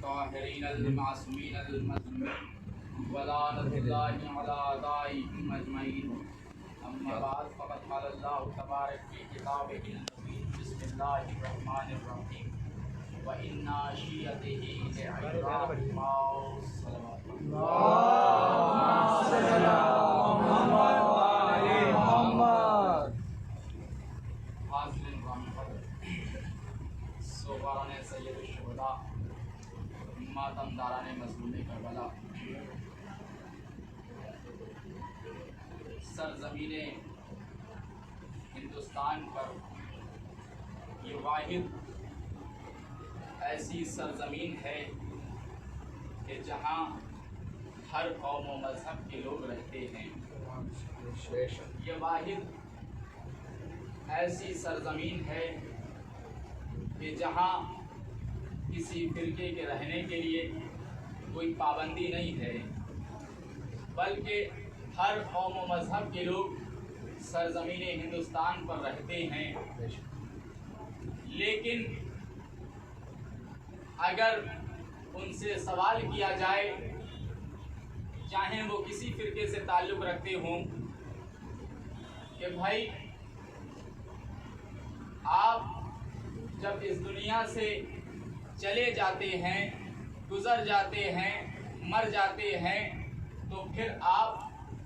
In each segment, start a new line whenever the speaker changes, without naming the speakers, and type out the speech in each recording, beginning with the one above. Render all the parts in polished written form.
الطاهرين المعصومين المظلومين ولعنة الله على أعدائهم أجمعين. أما بعد فقد قال الله تبارك في كتابه المبين بسم الله الرحمن الرحيم وإن ناشئته لعبرة صلوات حاضرین گرامی قدر سوباران سید الشہداء ماتم داران مظلوم کربلا سرزمین ہندوستان پر یہ واحد ایسی سرزمین ہے کہ جہاں ہر قوم و مذہب کے لوگ رہتے ہیں. یہ واحد ایسی سرزمین ہے کہ جہاں کسی فرقے کے رہنے کے لیے کوئی پابندی نہیں ہے، بلکہ ہر قوم و مذہب کے لوگ سرزمین ہندوستان پر رہتے ہیں. لیکن اگر ان سے سوال کیا جائے، چاہے وہ کسی فرقے سے تعلق رکھتے ہوں، کہ بھائی آپ جب اس دنیا سے چلے جاتے ہیں، گزر جاتے ہیں، مر جاتے ہیں، تو پھر آپ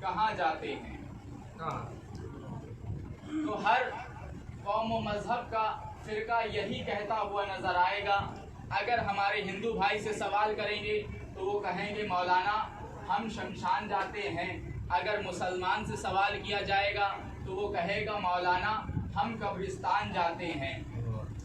کہاں جاتے ہیں؟ تو ہر قوم و مذہب کا فرقہ یہی کہتا ہوا نظر آئے گا. اگر ہمارے ہندو بھائی سے سوال کریں گے تو وہ کہیں گے مولانا ہم شمشان جاتے ہیں. اگر مسلمان سے سوال کیا جائے گا تو وہ کہے گا مولانا ہم قبرستان جاتے ہیں.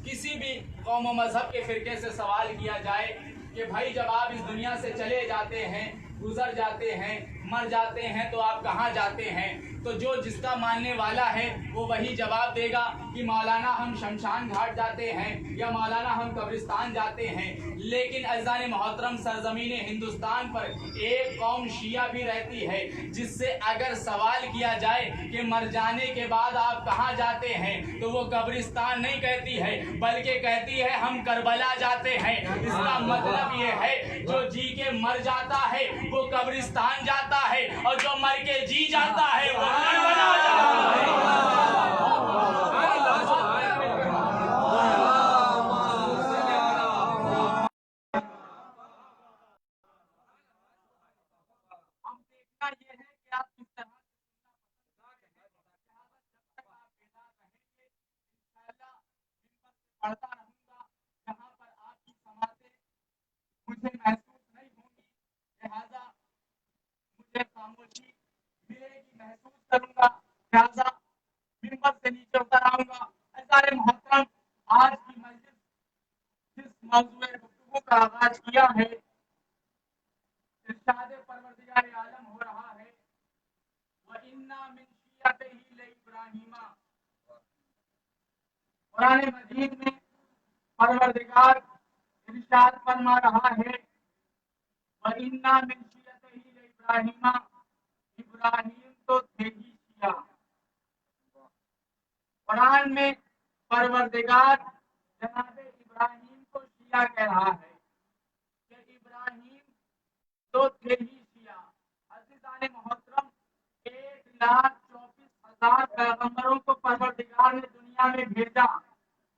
کسی بھی قوم و مذہب کے فرقے سے سوال کیا جائے کہ بھائی جب آپ اس دنیا سے چلے جاتے ہیں، گزر جاتے ہیں، مر جاتے ہیں، تو آپ کہاں جاتے ہیں؟ تو جو جس کا ماننے والا ہے وہ وہی جواب دے گا کہ مولانا ہم شمشان گھاٹ جاتے ہیں یا مولانا ہم قبرستان جاتے ہیں. لیکن عزیزان محترم، سرزمین ہندوستان پر ایک قوم شیعہ بھی رہتی ہے جس سے اگر سوال کیا جائے کہ مر جانے کے بعد آپ کہاں جاتے ہیں تو وہ قبرستان نہیں کہتی ہے بلکہ کہتی ہے ہم کربلا جاتے ہیں. اس کا مطلب یہ ہے جو جی کے مر جاتا ہے وہ قبرستان جاتا ہے، اور جو مر کے جی جاتا ہے وہ کربلا جاتا ہے. پڑھتا رہوں گا جہاں پر آپ کی سماعتیں مجھے محسوس نہیں ہوں گی، لہذا مجھے خاموشی ملے گی، محسوس کروں گا، لہذا منبر سے نیچے اتر آؤں گا. عزیزان محترم، آج کی مجلس جس موضوع گفتگو کا آغاز کیا ہے، ارشاد پروردگار عالم ہو رہا ہے وَإِنَّا مِن شِيَّتِهِ لِإِبْرَاهِيمَ. قرآن مجید میں پروردگار ارشاد فرما رہا ہے وَإِنَّا مِن شِيَّتِهِ لِإِبْرَاهِيمَ. ابراہیم تو تھے ہی شیعہ. قرآن میں پروردگار جناب ابراہیم کو شیعہ کہہ رہا ہے کہ ابراہیم تو تھے ہی شیعہ. عزیزان محترم، 1,24,000 پیغمبروں کو پروردگار نے دنیا میں بھیجا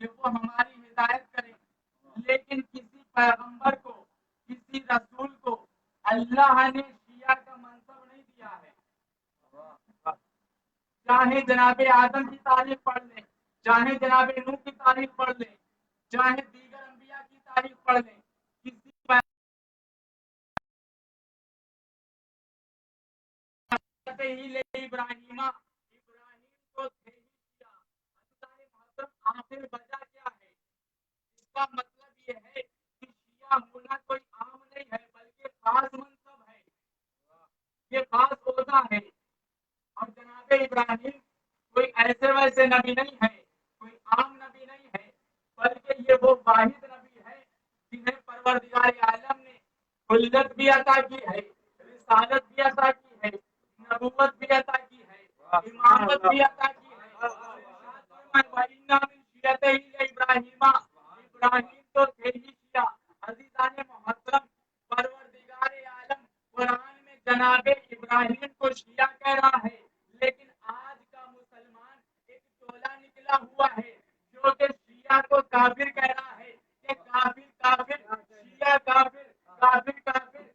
کہ وہ ہماری ہدایت کریں، لیکن کسی پیغمبر کو، کسی رسول کو اللہ نے شیعہ کا منصب نہیں دیا ہے. چاہے جناب آدم کی تاریخ پڑھ لیں، چاہے جناب نوح کی تاریخ پڑھ لیں، چاہے دیگر انبیاء کی تاریخ پڑھ لیں، کسی ابراہیم کو تھے ہی کیا. آخر وجہ کیا ہے؟ اس کا مطلب یہ ہے کہ شیعہ ہونا کوئی عام نہیں ہے بلکہ خاص منصب ہے، یہ خاص عہدہ ہے. اور جناب ابراہیم کوئی ایسے ویسے نبی نہیں ہے، کوئی عام نبی نہیں ہے، بلکہ یہ وہ واحد نبی ہے جنہیں پروردگار عالم نے خلت بھی عطا کی ہے، رسالت بھی عطا کی ہے، نبوت بھی عطا کی ہے، امامت بھی عطا کی ہے. ابراہیم تو تھے ہی شیعہ. عزیزان محترم، काफिर कह रहा है कि काफिर काफिर शिया काफिर काफिर काफिर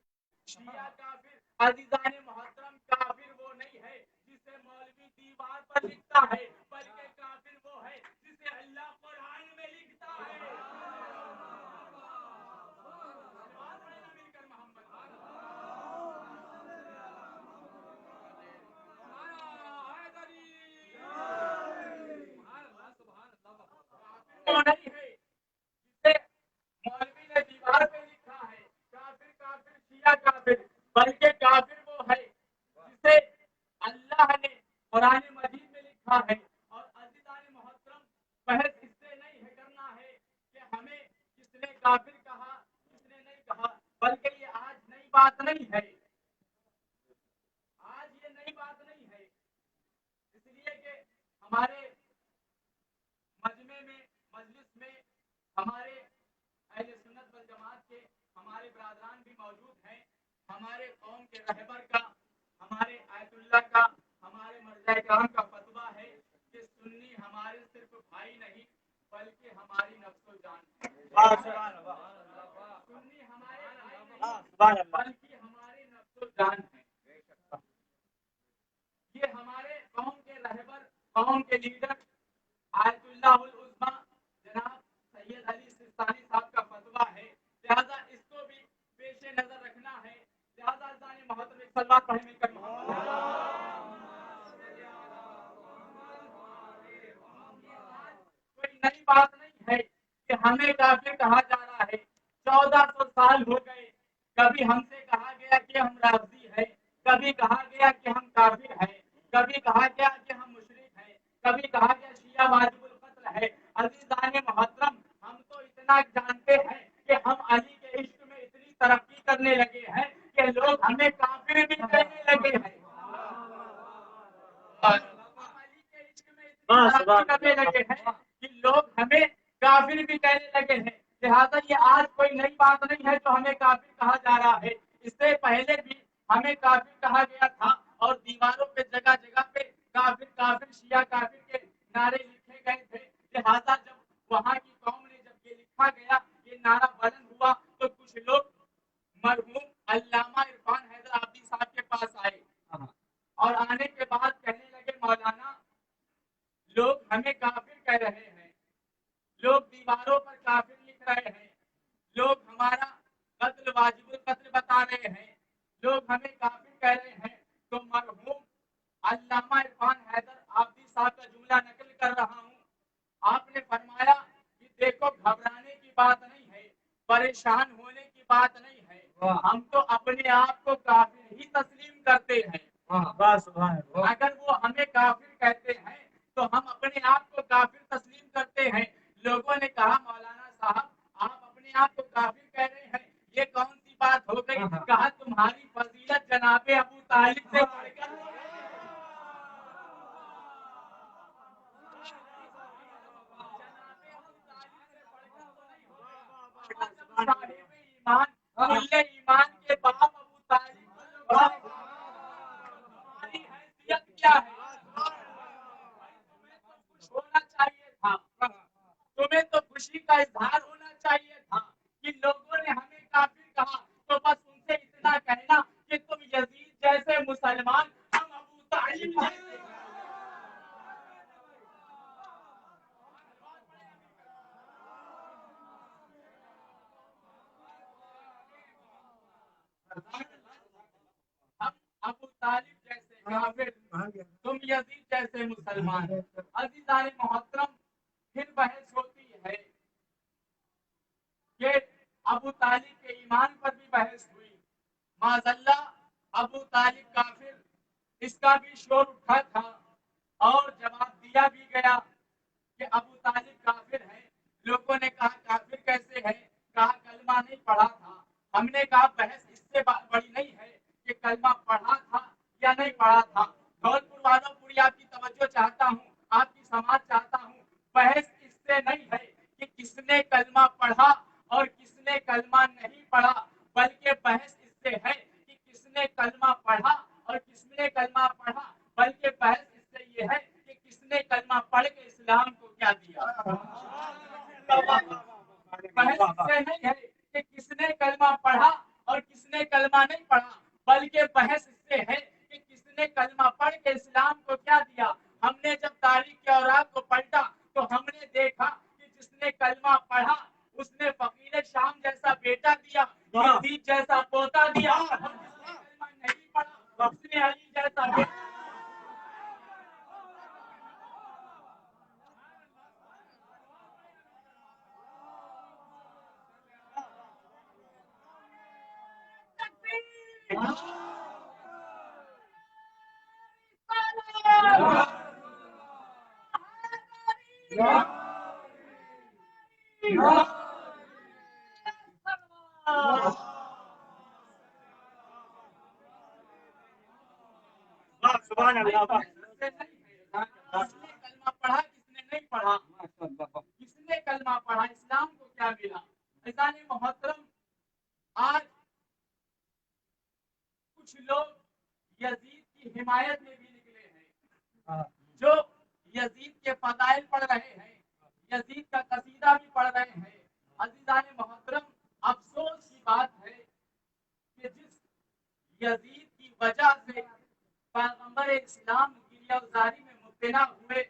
शिया काफिर। अजीजान मोहतरम, काफिर वो नहीं है जिसे मौलवी दीवार पर लिखता है, बल्कि काफिर वो है जिसे अल्लाह कुरान में लिखता है। मिलकर मोहम्मद वो नहीं है जिसे मौलवी ने दीवार पे लिखा है काफिर काफिर शिया काफिर, बल्कि काफिर वो है जिसे अल्लाह ने कुरान मजीद में लिखा है। और अज़ीज़ान मोहतरम, बहस इससे नहीं है करना है कि हमें किसने काफिर कहा किसने नहीं कहा, बल्कि ये आज नई बात नहीं है, आज ये नई बात नहीं है। इसलिए कि हमारे मजमे में मजलिस में हमारे अहले सुन्नत वल जमात के हमारे ब्रादरान भी मौजूद हैं। हमारे कौम के रहबर का, हमारे आयतुल्लाह का, हमारे मर्जा इकराम का फतवा है कि सुन्नी हमारे सिर्फ भाई नहीं बल्कि हमारी नफ्सो जान है। सुन्नी हमारे भाई नहीं बल्कि हमारी नफ्सो जान है। ये हमारे कौम के रहबर, कौम के लीडर आयतुल्लाहुल उज़्मा जनाब सैयद अली सिस्तानी साहब का फतवा है, लिहाजा इसको भी पेश नजर रखना है। लिहाजा जाने मोहतरम एक सलवात पढ़े मिलकर कोई नई बात नहीं है कि हमें काफिर कहा जा रहा है। 1400 साल हो गए, कभी हमसे कहा गया कि हम राज़ी हैं, कभी कहा गया कि हम काफिर हैं, कभी कहा गया कि हम मुशरिक हैं, कभी कहा गया शिया वाजिबुल कत्ल है। अज़ीज़ान मोहतरम, हम तो इतना जानते हैं कि हम अली के इश्क में इतनी तरक्की करने लगे हैं कि लोग हमें काफिर भी कहने लगे हैं। हम अली के इश्क में इतनी तरक्की करने लगे हैं कि लोग हमें काफिर भी कहने लगे हैं। लिहाजा ये आज कोई नई बात नहीं है जो हमें काफिर कहा जा रहा है। इससे पहले भी हमें काफिर कहा गया था और दीवारों पे जगह जगह पे काफिर काफिर शिया काफिर के नारे लिखे गए थे। लिहाजा जब वहाँ की कौम ने जब ये लिखा गया, ये नारा बुलंद हुआ, तो कुछ लोग मरहूम अल्लामा इरफान हैदर आबदी साहब के पास आए और आने के बाद कहने लगे, मौलाना लोग हमें काफिर कह रहे हैं, लोग दीवारों पर काफिर लिख रहे हैं, लोग हमारा कत्ल वाजिबुल कत्ल बता रहे हैं, लोग हमें काफिर कह रहे हैं। तो मरहूम अल्लामा इरफान हैदर आबदी साहब का जुमला नकल कर रहा हूँ। आपने फरमाया कि देखो, घबराने की बात नहीं है, परेशान होने की बात नहीं है, हम तो अपने आप को काफिर ही तस्लीम करते हैं। अगर वो हमें काफिर कहते हैं तो हम अपने आप को काफिर तस्लीम करते हैं। लोगों ने कहा, मौलाना साहब आप अपने आप को काफिर कह रहे हैं, ये कौन सी बात हो गई? कहा, तुम्हारी फजीलत जनाबे अबू तालिब से बढ़कर ईमान कुल्ले ईमान के बाप अबू तालिब हमारी हैसियत क्या है? तुम्हें तो खुश होना चाहिए था, तुम्हें तो खुशी का इजहार होना चाहिए था कि लोगों ने हमें काफिर कहा, तो बस उनसे इतना कहना कि तुम यजीद जैसे मुसलमान, हम अबू तालिब जैसे। हम अबू तालिब जैसे काफिर, तुम यजीद जैसे मुसलमान। अज़ीज़ान मोहतरम, फिर बहस होती है कि अबू तालिब के ईमान पर भी बहस हुई। माज़अल्लाह अबू तालिब काफिर, इसका भी शोर उठा था और जवाब दिया भी गया कि अबू तालिब काफिर है। लोगों ने कहा, काफिर कैसे है? कहा, कलमा नहीं पढ़ा था। हमने कहा, बहस इससे बड़ी नहीं है कि कलमा पढ़ा था या नहीं पढ़ा था। धौलपुर वालों, पूरी आपकी तवज्जो चाहता हूँ, आपकी समाज चाहता हूँ। बहस इससे नहीं है कि किसने कलमा पढ़ा और किसने कलमा नहीं पढ़ा, बल्कि बहस इससे है कि किसने कलमा पढ़ा और किसने कलमा पढ़ा, बल्कि बहस इससे ये है कि किसने कलमा पढ़ के इस्लाम को क्या दिया। देखा कि जिसने कलमा पढ़ा उसने फकीर शाम जैसा बेटा दिया, यजीद जैसा पोता दिया, और जिसने कलमा नहीं पढ़ा उसने अली जैसा बेटा।
सुभान अल्लाह।
किसने कलमा पढ़ा, किसने नहीं पढ़ा? किसने कलमा पढ़ा, इस्लाम को क्या मिला? अज़ान मोहतरम, आज कुछ लोग यजीद की हिमायत में भी निकले हैं, जो यजीद के फदाइल पढ़ रहे हैं, यजीद का कसीदा भी पढ़ रहे हैं। अज़ीज़ान मोहतरम, अफसोस की बात है कि जिस यजीद की वजह से पैगंबर इस्लाम गिरफ्तारी में मुब्तला हुए,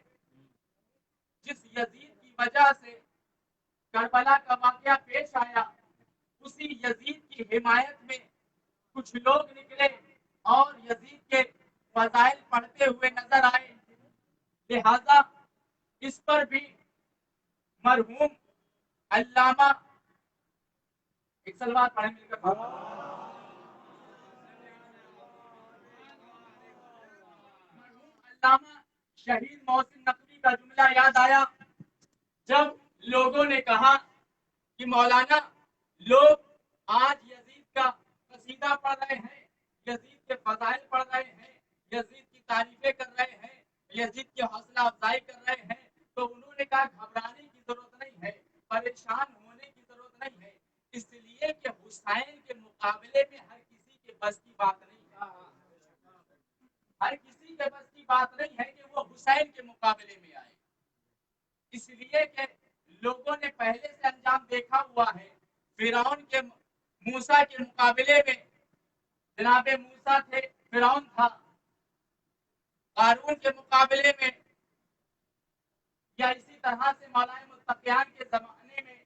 जिस यजीद की वजह से करबला का वाकया पेश आया, उसी यजीद की हिमायत में कुछ लोग निकले और यजीद के फजाइल पढ़ते हुए नजर आए। लिहाजा इस पर भी मरहूम अल्लामा, एक सलवात पढ़े मिलकर, अल्लामा शहीद मोहसिन नकवी का जुमला याद आया, जब लोगों ने कहा कि मौलाना, लोग आज यजीद का कसीदा पढ़ रहे हैं, यजीद के फजाइल पढ़ रहे हैं, यजीद की तारीफें कर रहे हैं, यजीद की हौसला अफजाई कर रहे हैं, तो उन्होंने कहा घबराने की जरूरत नहीं है, परेशान होने की जरूरत नहीं है, इसलिए कि हुसैन के मुकाबले में हर किसी के बस की बात नहीं है, हर किसी के बस की बात नहीं है कि वो हुसैन के मुकाबले में आए। इसलिए कि लोगों ने पहले से अंजाम देखा हुआ है। फिरौन के मूसा के मुकाबले में जनाबे मूसा थे, फिरौन था। कारून के मुकाबले में, या इसी तरह से मौलाए मुत्तकियान के जमाने में,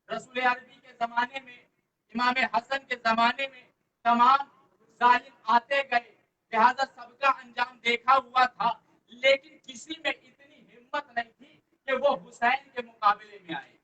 रसूल अरबी के जमाने में, इमाम हसन के जमाने में तमाम जालिम आते गए, लिहाजा सबका अंजाम देखा हुआ था, लेकिन किसी में इतनी हिम्मत नहीं थी कि वो हुसैन के मुकाबले में आए।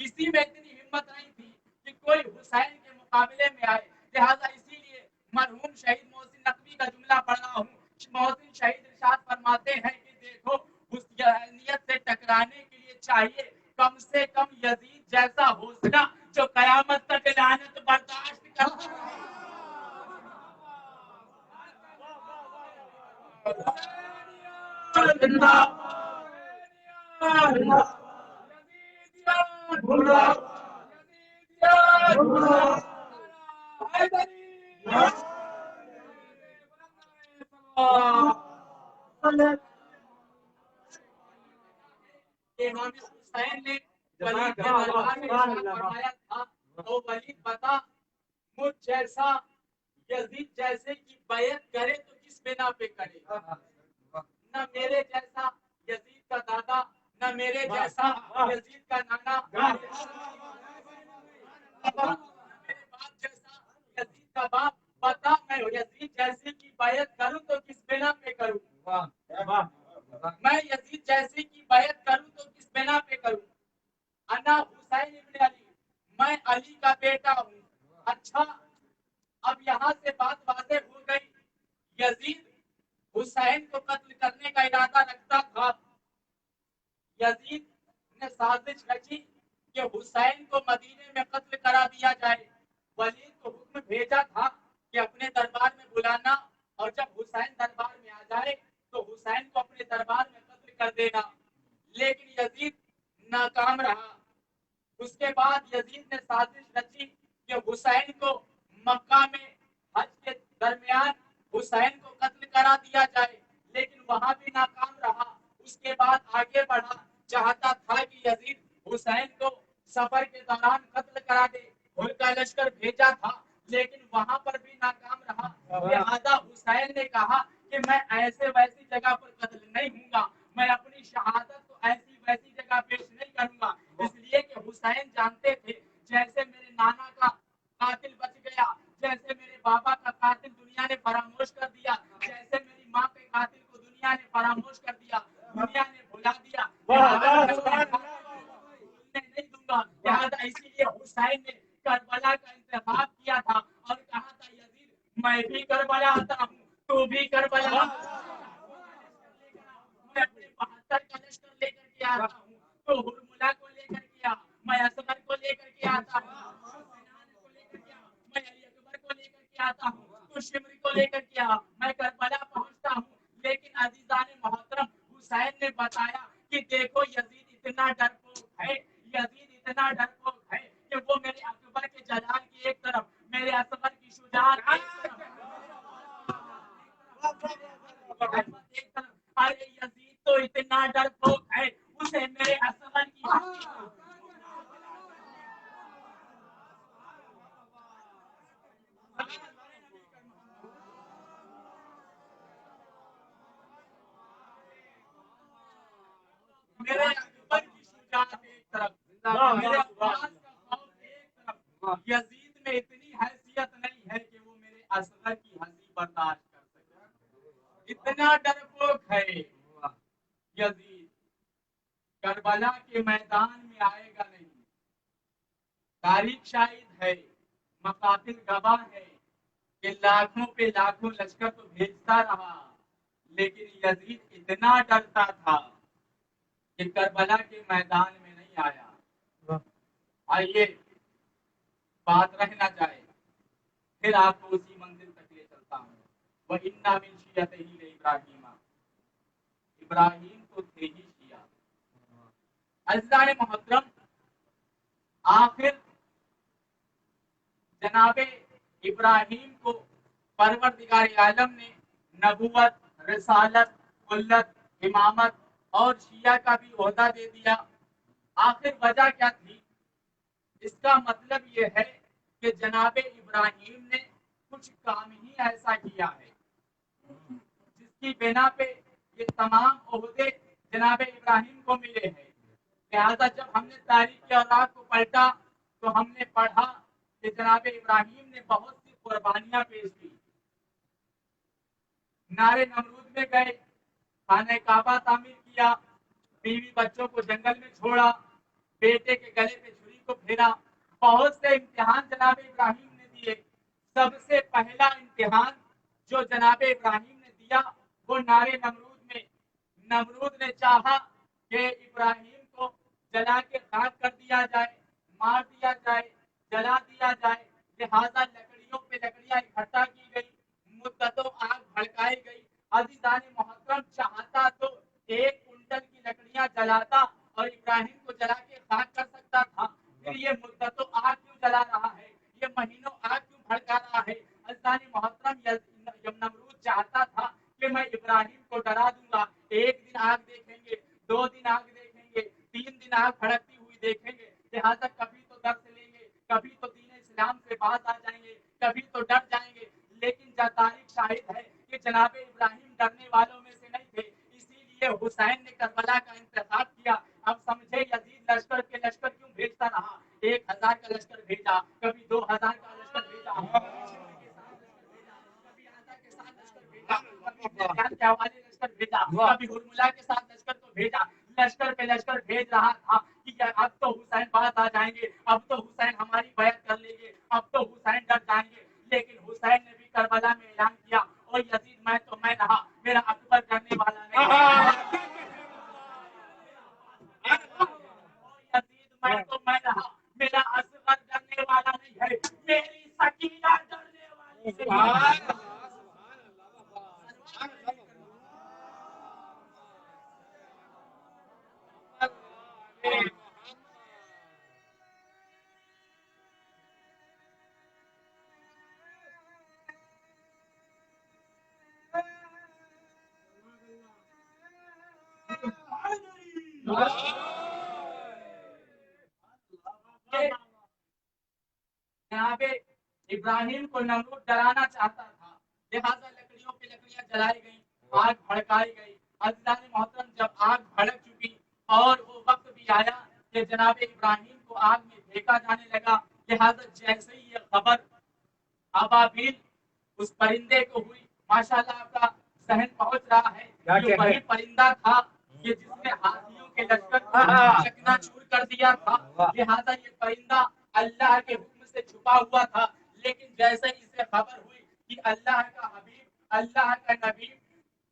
किसी में इतनी हिम्मत नहीं थी कि कोई हुसैन के मुकाबले में आए। लिहाजा इसीलिए मरहूम शहीद मोहसिन नकवी का जुमला पढ़ रहा हूँ। मोहसिन शहीद इरशाद फरमाते हैं कि देखो, उस जहलियत से टकराने के लिए चाहिए कम से कम यजीद जैसा हौसला जो कयामत तक लानत बर्दाश्त करता है। इमाम हुसैन ने वलीद के दरबार में फरमाया था, तो वलीद बता, मुझ जैसा यजीद जैसे की बैत करे तो किस बिना पे करे? न मेरे जैसा यजीद का दादा, न मेरे जैसा यजीद का नाना, मेरे बाप जैसा यजीद का बाप। बता, मैं यजीद जैसे की बैत करूं तो किस बिना पे करूं? मैं यजीद जैसे की बैत करूं तो किस बिना पे करूं? अना हुसैन इब्न अली, मैं अली का बेटा हूं। अच्छा, अब यहाँ से बात वाज़ेह हो गई, यजीद हुसैन को कत्ल करने का इरादा रखता था। यजीद ने साजिश रची कि हुसैन को मदीने में कत्ल करा दिया जाए। वलीद को हुक्म भेजा था कि अपने दरबार में बुलाना, और जब हुसैन दरबार में आ जाए तो हुसैन को अपने दरबार में कत्ल कर देना। लेकिन यजीद नाकाम रहा। उसके बाद यजीद ने साजिश रची कि हुसैन को मक्का में हज के दरमियान हुसैन को कत्ल करा दिया जाए, लेकिन वहां भी नाकाम रहा। उसके बाद आगे बढ़ा, चाहता था कि यजीद हुसैन को सफर के दौरान कत्ल करा दे, उनका लश्कर भेजा था, लेकिन वहां पर भी नाकाम रहा। लिहाजा हुसैन ने कहा कि मैं ऐसे वैसी जगह पर कत्ल नहीं हूंगा, मैं अपनी शहादत को ऐसी वैसी जगह जानते थे, जैसे मेरे नाना का कातिल बच गया, जैसे मेरे बाबा का कातिल दुनिया ने फरामोश कर दिया, जैसे मेरी माँ के कातिल को दुनिया ने फरामोश कर दिया, दुनिया ने भुला दिया, नहीं दूंगा। लिहाजा इसीलिए हुसैन ने करबला का इंतखाब किया था और कहा था, यजीद मैं भी करबला आता हूँ, तू भी करबला, मैं अपने 72 का लश्कर लेकर के आता हूँ, तो हुरमुला को लेकर के आ, मैं असगर को लेकर के आता हूँ, को लेकर के आ, मैं अली अकबर को लेकर के आता हूँ, तो शिमर को लेकर के आ, मैं करबला पहुंचता हूँ। लेकिन अजीजान मोहतरम, हुसैन ने बताया कि देखो यजीद इतना डरपोक है, यजीद इतना डरपोक है कि वो मेरे अकबर के जलाल की एक तरफ, मेरे असगर की शुजाअत की एक तरफ, अरे यजीद तो इतना डरपोक है, उसे मेरे असगर की मेरे अकबर की शुजाअत एक तरफ, मेरे अब्बास का खौफ एक तरफ, यजीद में इतनी हैसियत नहीं है कि वो मेरे असगर की हंसी बर्दाश्त कर सके, इतना डरपोक है यजीद। करबला के मैदान में आएगा नहीं, तारीख शाहिद है, मकातिल गवाह है कि लाखों पे लाखों लश्कर तो भेजता रहा, लेकिन यजीद इतना डरता था कि करबला के मैदान में नहीं आया। आइए बात रह ना जाए, फिर आपको उसी मंजिल तक ले चलता हूँ। वह इन्ना मिन शियतिही इब्राहीम, इब्राहिम तो थे ही शिया। अज़ीज़ान मोहतरम, आखिर जनाबे इब्राहिम को परवरदिगार आलम ने नबुवत, रिसालत, कुल्लत, इमामत और शिया का भी ओहदा दे दिया। आखिर वजह क्या थी? इसका मतलब ये है कि जनाबे इब्राहिम ने कुछ काम ही ऐसा किया है जिसकी बिना पे ये तमाम ओहदे जनाबे इब्राहिम को मिले हैं। लिहाजा जब हमने तारीख के औरात को पलटा तो हमने पढ़ा कि जनाबे इब्राहिम ने बहुत सी कुर्बानियां पेश की। नारे नमरूद में गए, खाने काबा तामीर किया, बीवी बच्चों को जंगल में छोड़ा, बेटे के गले पे छुरी को फेरा, बहुत से इम्तिहान जनाब इब्राहिम ने दिए। सबसे पहला इम्तिहान जो जनाब इब्राहिम ने दिया वो नारे नमरूद में। नमरूद ने चाहा कि इब्राहिम को जला के खाक कर दिया जाए, मार दिया जाए, जला दिया जाए। लिहाजा लकड़ियों पे लकड़ियां इकट्ठा की गई, मुद्दतों आग भड़काई गई। अज़ीज़ान मोहतरम, चाहता तो एक कुंटल की लकड़ियां जलाता और इब्राहिम को जला के खाक कर सकता था। फिर ये मुद्दतों आग क्यों जला रहा है, ये महीनों आग क्यों भड़का रहा है? अज़ीज़ान मोहतरम, नमरूद चाहता था कि मैं इब्राहिम को डरा दूंगा, एक दिन आग देखेंगे, 2 दिन आग देखेंगे, 3 दिन आग भड़कती हुई देखेंगे, लिहाजा कभी तो दर्द लेंगे, कभी तो दीन इस्लाम से बात आ जाएंगे, कभी तो डर जाएंगे। लेकिन तारीख शाहिद है कि जनाब इब्राहिम डरने वालों में से नहीं थे, इसीलिए हुसैन ने करबला का इंतखाब किया। अब समझे यजीद लश्कर के लश्कर क्यों भेजता रहा, 1000 का लश्कर भेजा, कभी 2000 का लश्कर भेजा, कभी आधा के साथ लश्कर भेजा, कभी के हवाले लश्कर भेजा, कभी हुरमुला के साथ लश्कर तो भेजा। लश्कर पे लश्कर भेज रहा था कि अब तो हुसैन बात आ जाएंगे, अब तो हुसैन हमारी बैत कर लेंगे, अब तो हुसैन डर जाएंगे। लेकिन हुसैन ने भी करबला में ऐलान किया, और यजीद मैं तो मैं रहा, मेरा अकबर करने वाला नहीं, यजीद मैं तो मैं रहा, मेरा असगर डरने वाला नहीं है, मेरी सकीना डरने वाली है। जनाबे इब्राहिम को नमरूद डराना चाहता था, लिहाजा लकड़ियों पे लकड़ियां जलाई गई, आग भड़काई गई। अज़ीज़ान मोहतरम, जब आग भड़क चुकी और वो वक्त भी आया कि जनाबे इब्राहिम को आग में फेंका जाने लगा। लिहाजा जैसे ही ये खबर अबाबील उस परिंदे को हुई, माशाल्लाह आपका सहन पहुंच रहा है, ये वही परिंदा था कि जिसने हाथियों के लश्कर को चकनाचूर कर दिया था। लिहाजा ये परिंदा अल्लाह के हुक्म से छुपा हुआ था, लेकिन जैसे ही इसे खबर हुई कि अल्लाह का हबीब, अल्लाह का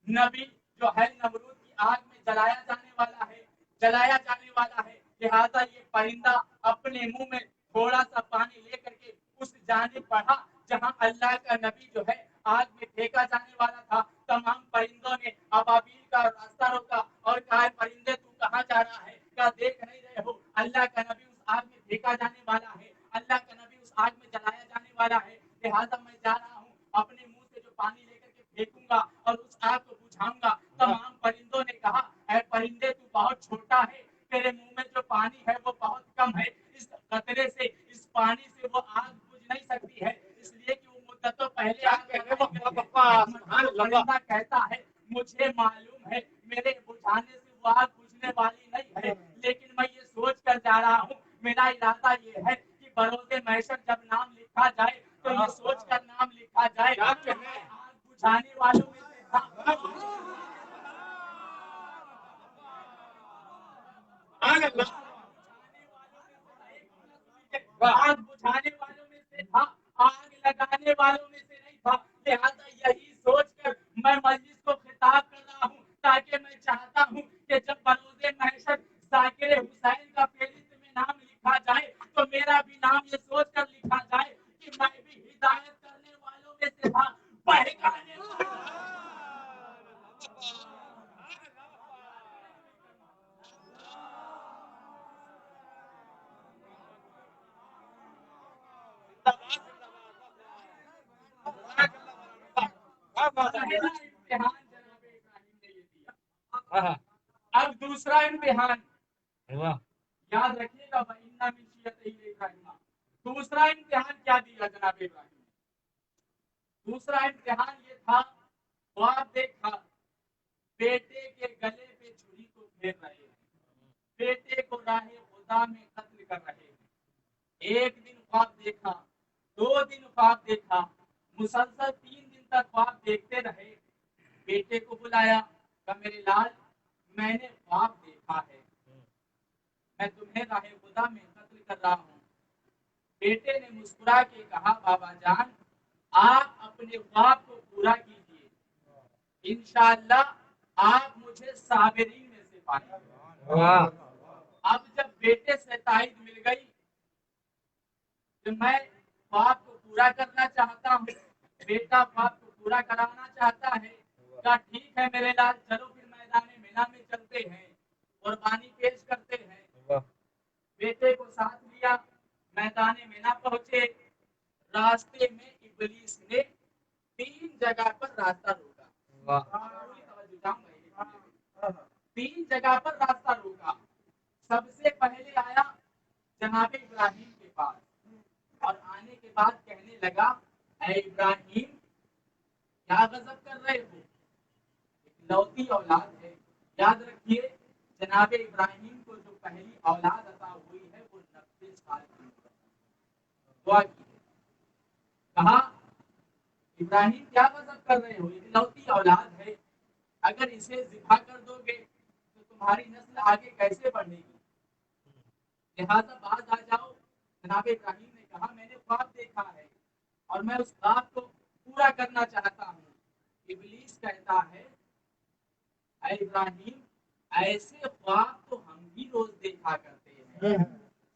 नबी जो है नमरूद की आग में जलाया जाने वाला है, जलाया जाने वाला है, लिहाजा ये परिंदा अपने मुंह में थोड़ा सा पानी लेकर के उस जानिब बढ़ा जहां अल्लाह का नबी जो है आग में फेंका जाने वाला था। तमाम परिंदों ने अबाबील का रास्ता रोका और कहा, परिंदे तू कहाँ जा रहा है, क्या देख नहीं रहे हो अल्लाह का नबी उस आग में फेंका जाने वाला है, अल्लाह का नबी उस आग में जलाया जाने वाला है। लिहाजा मैं जा रहा हूँ, अपने मुंह से जो पानी लेकर के फेंकूंगा और उस आग को बुझाऊंगा। तमाम परिंदों ने कहा, ऐ परिंदे तू बहुत छोटा है, तेरे मुंह में जो पानी है वो बहुत कम है, इस कतरे से, इस पानी से वो आग बुझ नहीं सकती है, इसलिए कि वो मुद्दतों पहले परिंदा कहता है, मुझे मालूम है मेरे बुझाने से वो आग बुझने वाली नहीं है, लेकिन मैं ये सोच कर जा रहा हूँ, मेरा इरादा ये है कि बरोज़े महशर जब नाम लिखा जाए तो ये सोच कर नाम लिखा जाए आग बुझाने वालों में से था। आग बुझाने वालों में से था, आग लगाने वालों में से नहीं था। लिहाजा यही सोचकर मैं मजलिस को खिताब कर रहा हूँ, ताकि मैं चाहता हूँ कि जब बरोज़े महशर ज़ाकिर हुसैन का फेहरिस्त में नाम लिखा जाए तो मेरा भी नाम ये सोचकर लिखा जाए कि मैं भी हिदायत करने वालों में से था, बहकाने वालों। पहला इम्तिहान जनाब इब्राहिम ने ये दिया। अब दूसरा इम्तिहान याद रखिएगा, वइन्ना मिन शियअतिही इब्राहीम। दूसरा इम्तिहान क्या दिया जनाब इब्राहिम ने? दूसरा इम्तिहान ये था, ख्वाब देखा, बेटे के गले पे छुरी को फेर रहे हैं, बेटे को राहे खुदा में कत्ल कर रहे हैं। एक दिन ख्वाब देखा, 2 दिन ख्वाब देखा, मुसलसल 3 दिन तक ख्वाब देखते रहे। बेटे को बुलाया, कहा मेरे लाल, मैंने ख्वाब देखा है, मैं तुम्हें राहे खुदा में कत्ल कर रहा हूँ। बेटे ने मुस्कुरा के कहा, बाबा जान आप अपने ख्वाब को पूरा कीजिए, इंशाअल्लाह आप मुझे साबिरीन में से पाएंगे। अब जब बेटे से ताईद मिल गई कि मैं ख्वाब को पूरा करना चाहता हूँ, बेटा ख्वाब को पूरा कराना चाहता है, क्या ठीक है मेरे लाल, चलो फिर मैदान मिना में चलते हैं, कुर्बानी पेश करते हैं। बेटे को साथ लिया, मैदान मिना पहुंचे। रास्ते में इब्लीस ने 3 जगह पर रास्ता रोका। 3 जगह पर रास्ता रोका। सबसे पहले आया जनाब इब्राहिम के पास और आने के बाद कहने लगा, ऐ इब्राहिम क्या गजब कर रहे हो, इकलौती औलाद है। याद रखिए जनाब इब्राहिम को जो पहली औलाद अता हुई है वो 90 साल की दुआ की है। कहा इब्राहिम क्या गजब कर रहे हो, इकलौती औलाद है, अगर इसे ज़िबा कर दोगे तो तुम्हारी नस्ल आगे कैसे बढ़ेगी, लिहाजा बाज आ जाओ। जनाब इब्राहिम ने कहा, मैंने ख्वाब देखा है और मैं उस ख्वाब को पूरा करना चाहता हूँ। इब्लीस कहता है, ऐ इब्राहिम ऐसे ख्वाब तो हम भी रोज देखा करते हैं,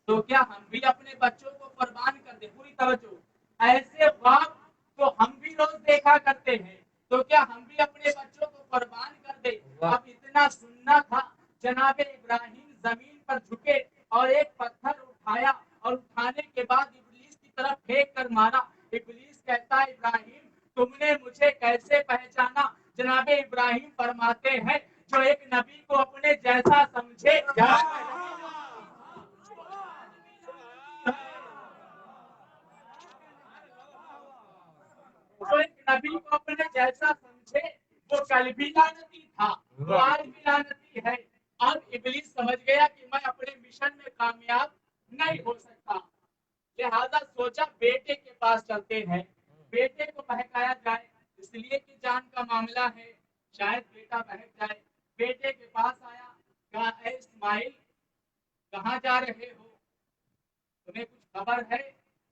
तो क्या हम भी अपने बच्चों को कुर्बान कर दे। पूरी तवज्जो, ऐसे ख्वाब तो हम भी रोज देखा करते हैं, तो क्या हम भी अपने बच्चों को कुर्बान कर दे। अब इतना सुनना था, जनाब इब्राहिम जमीन पर झुके और एक पत्थर उठाया और उठाने के बाद इब्लीस की तरफ फेंक कर मारा। इब्लीस कहता है, इब्राहिम तुमने मुझे कैसे पहचाना। जनाब इब्राहिम फरमाते हैं, जो एक नबी को अपने जैसा समझे, जो एक नबी को अपने जैसा समझे, वो कल भी लानती था, वो आज भी लानती है। अब इब्लीस समझ गया कि मैं अपने मिशन में कामयाब नहीं हो सकता। लिहाजा सोचा बेटे के पास चलते हैं, बेटे को बहकाया जाए, इसलिए कि जान का मामला है, शायद बेटा बहक जाए। बेटे के पास आया, कहा ऐ इस्माइल कहाँ जा रहे हो, तुम्हें कुछ खबर है,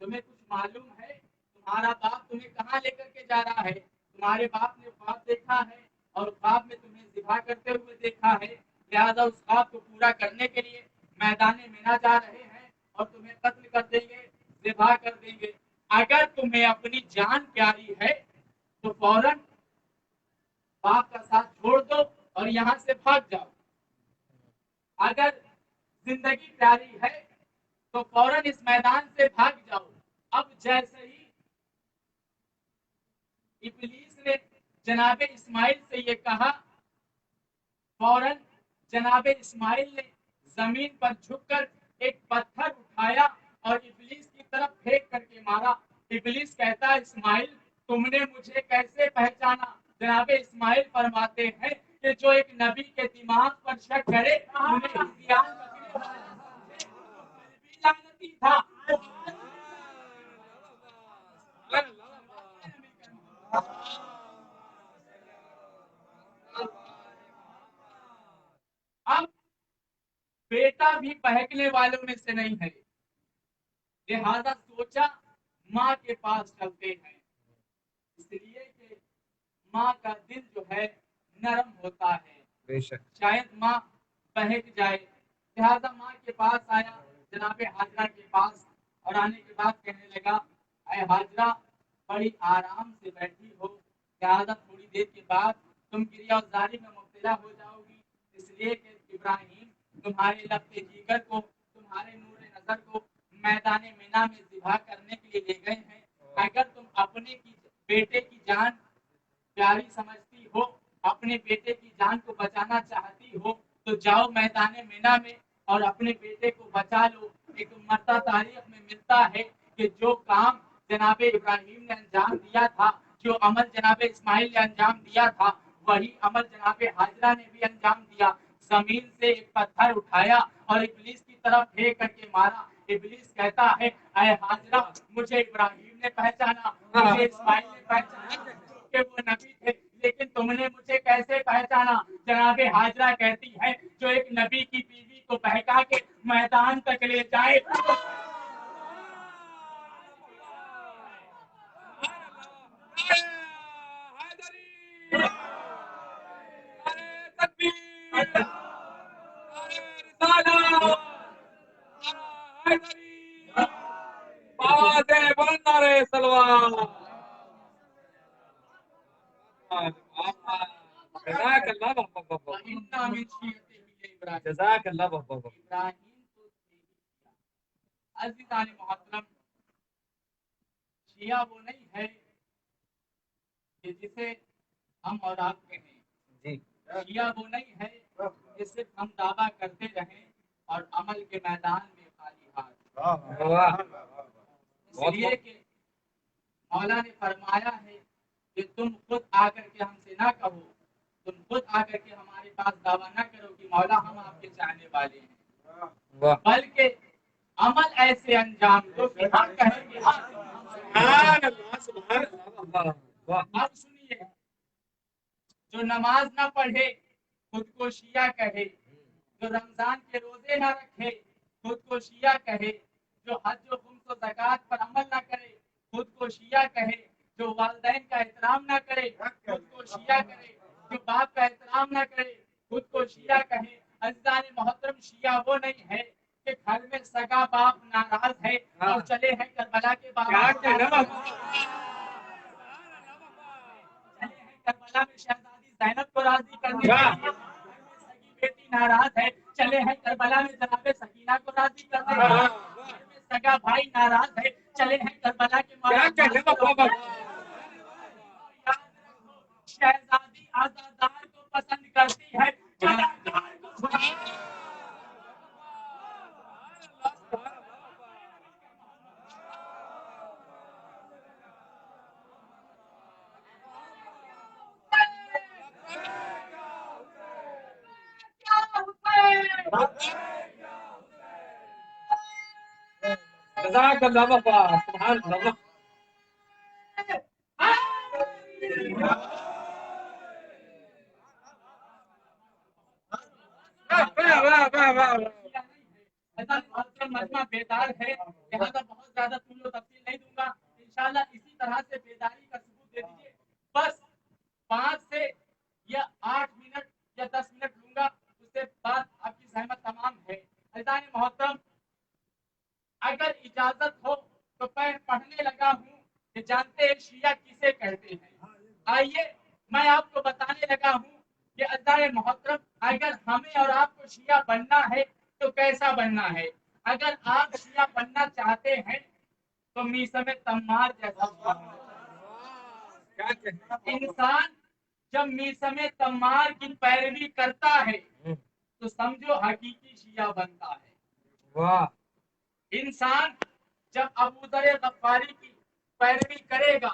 तुम्हें कुछ मालूम है, तुम्हारा बाप तुम्हें कहाँ लेकर के जा रहा है। तुम्हारे बाप ने ख्वाब देखा है और ख्वाब में तुम्हें ज़िबा करते हुए देखा है, लिहाजा उस ख्वाब को पूरा करने के लिए मैदान मीना जा रहे हैं और तुम्हें कत्ल कर देंगे, ज़िबा कर देंगे। अगर तुम्हें अपनी जान प्यारी है तो फौरन बाप का साथ छोड़ दो और यहाँ से भाग जाओ। अगर जिंदगी प्यारी है तो फौरन इस मैदान से भाग जाओ। अब जैसे ही इब्लीस ने जनाबे इस्माइल से ये कहा, फौरन जनाबे इस्माइल ने जमीन पर झुककर एक पत्थर उठाया और इब्लीस की तरफ फेंक करके मारा। इब्लीस कहता है इस्माइल तुमने मुझे कैसे पहचाना। जनाबे इस्माइल फरमाते हैं कि जो एक नबी के दिमाग पर शक करे उन्हें इम्तिहान पकड़े लानती था। अब बेटा भी बहकने वालों में से नहीं है, लिहाजा सोचा माँ के पास चलते हैं, इसलिए कि माँ का दिल जो है नरम होता है, बेशक शायद माँ बहक जाए। लिहाजा माँ के पास आया, जनाबे हाजरा के पास, और आने के बाद कहने लगा अय हाजरा बड़ी आराम से बैठी हो, लिहाजा थोड़ी देर के बाद तुम गिरियाजारी में मुब्तला हो जाओगी, इसलिए कि इब्राहिम तुम्हारे लफ्ते जिगर को, तुम्हारे नूर नजर को मैदान मीना में ज़िबा करने के लिए ले गए हैं। अगर तुम अपने की बेटे की जान प्यारी समझती हो, अपने बेटे की जान को बचाना चाहती हो, तो जाओ मैदान मीना में और अपने बेटे को बचा लो। एक मरता तारीख में मिलता है कि जो काम जनाबे इब्राहिम ने अंजाम दिया था, जो अमल जनाबे इस्माइल ने अंजाम दिया था, वही अमल जनाबे हाजरा ने भी अंजाम दिया। जमीन से एक पत्थर उठाया और इब्लीस की तरफ फेंक करके मारा। इब्लीस कहता है अय हाजरा मुझे इब्राहिम ने पहचाना, मुझे इस्माइल ने पहचाना कि वो नबी थे, लेकिन तुमने मुझे कैसे पहचाना। जनाबे हाजरा कहती है जो एक नबी की बीवी को बहका के मैदान तक ले जाए, अज़ीज़ान मोहतरम, शिया वो नहीं है कि जिसे हम और आप कहें जी, शिया वो नहीं है कि सिर्फ हम दावा करते रहें और अमल के मैदान में खाली हाथ। इसलिए कि मौला ने फरमाया है कि तुम खुद आकर के हमसे ना कहो, तुम खुद आकर के हमारे पास दावा ना करो कि मौला हम आपके चाहने वाले हैं, बल्कि अमल ऐसे अंजाम दो कि हम कहेंगे अब सुनिए, जो नमाज ना पढ़े खुद को शिया कहे, जो रमजान के रोजे ना रखे खुद को शिया कहे, जो हज व खुम्स व ज़कात पर अमल ना करे खुद को शिया कहे, जो वालिदैन का एहतराम ना करे खुद को शिया करे, जो बाप का एहतराम ना करे खुद को शिया कहे। अज़ीज़ान मोहतरम, शिया वो नहीं है कि घर में सगा बाप नाराज है और चले हैं करबला के बाबा करबला में शहजादी ज़ैनब को राजी करने के लिए, सगी बेटी नाराज है चले हैं करबला में जनाबे सकीना को राजी करने के लिए, सगा भाई नाराज है चले हैं करबला के शहजादी आज़ादार को पसंद करती है,
جزاک اللہ بابا سبحان اللہ
مجمع بیدار ہے لہٰذا بہت زیادہ تم لوگ تفصیل نہیں دوں گا انشاءاللہ اسی طرح سے بیداری کا ثبوت دے دیجیے بس 5 سے یا 8 منٹ یا 10 منٹ لوں گا اس سے بعد آپ کی زحمت تمام ہے عزیزان محترم اگر اجازت ہو تو میں پڑھنے لگا ہوں کہ جانتے ہیں شیعہ کسے کہتے ہیں آئیے میں آپ کو بتانے لگا ہوں کہ عزیزان محترم اگر ہمیں اور آپ کو شیعہ بننا ہے تو کیسا بننا ہے اگر آپ شیعہ بننا چاہتے ہیں تو میثم تمار جیسا انسان جب میثم تمار کی پیروی کرتا ہے تو سمجھو حقیقی شیعہ بنتا ہے
واہ
انسان جب ابو ذر غفاری کی پیروی کرے گا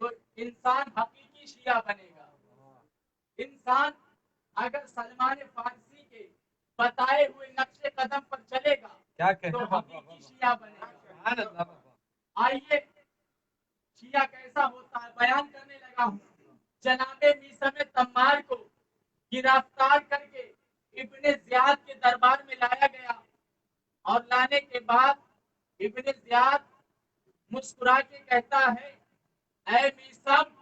تو انسان حقیقی شیعہ بنے گا انسان اگر سلمان فارسی کے بتائے ہوئے نقش قدم پر چلے گا
کیا
تو
کہتے
حقیقی شیعہ بنے گا
سبحان اللہ بابا
آئیے شیعہ کیسا ہوتا ہے بیان کرنے لگا ہوں جناب میثم تمار کو گرفتار کر کے ابن زیاد کے دربار میں لایا گیا اور لانے کے بعد ابن زیاد مسکرا کے کہتا ہے اے میثم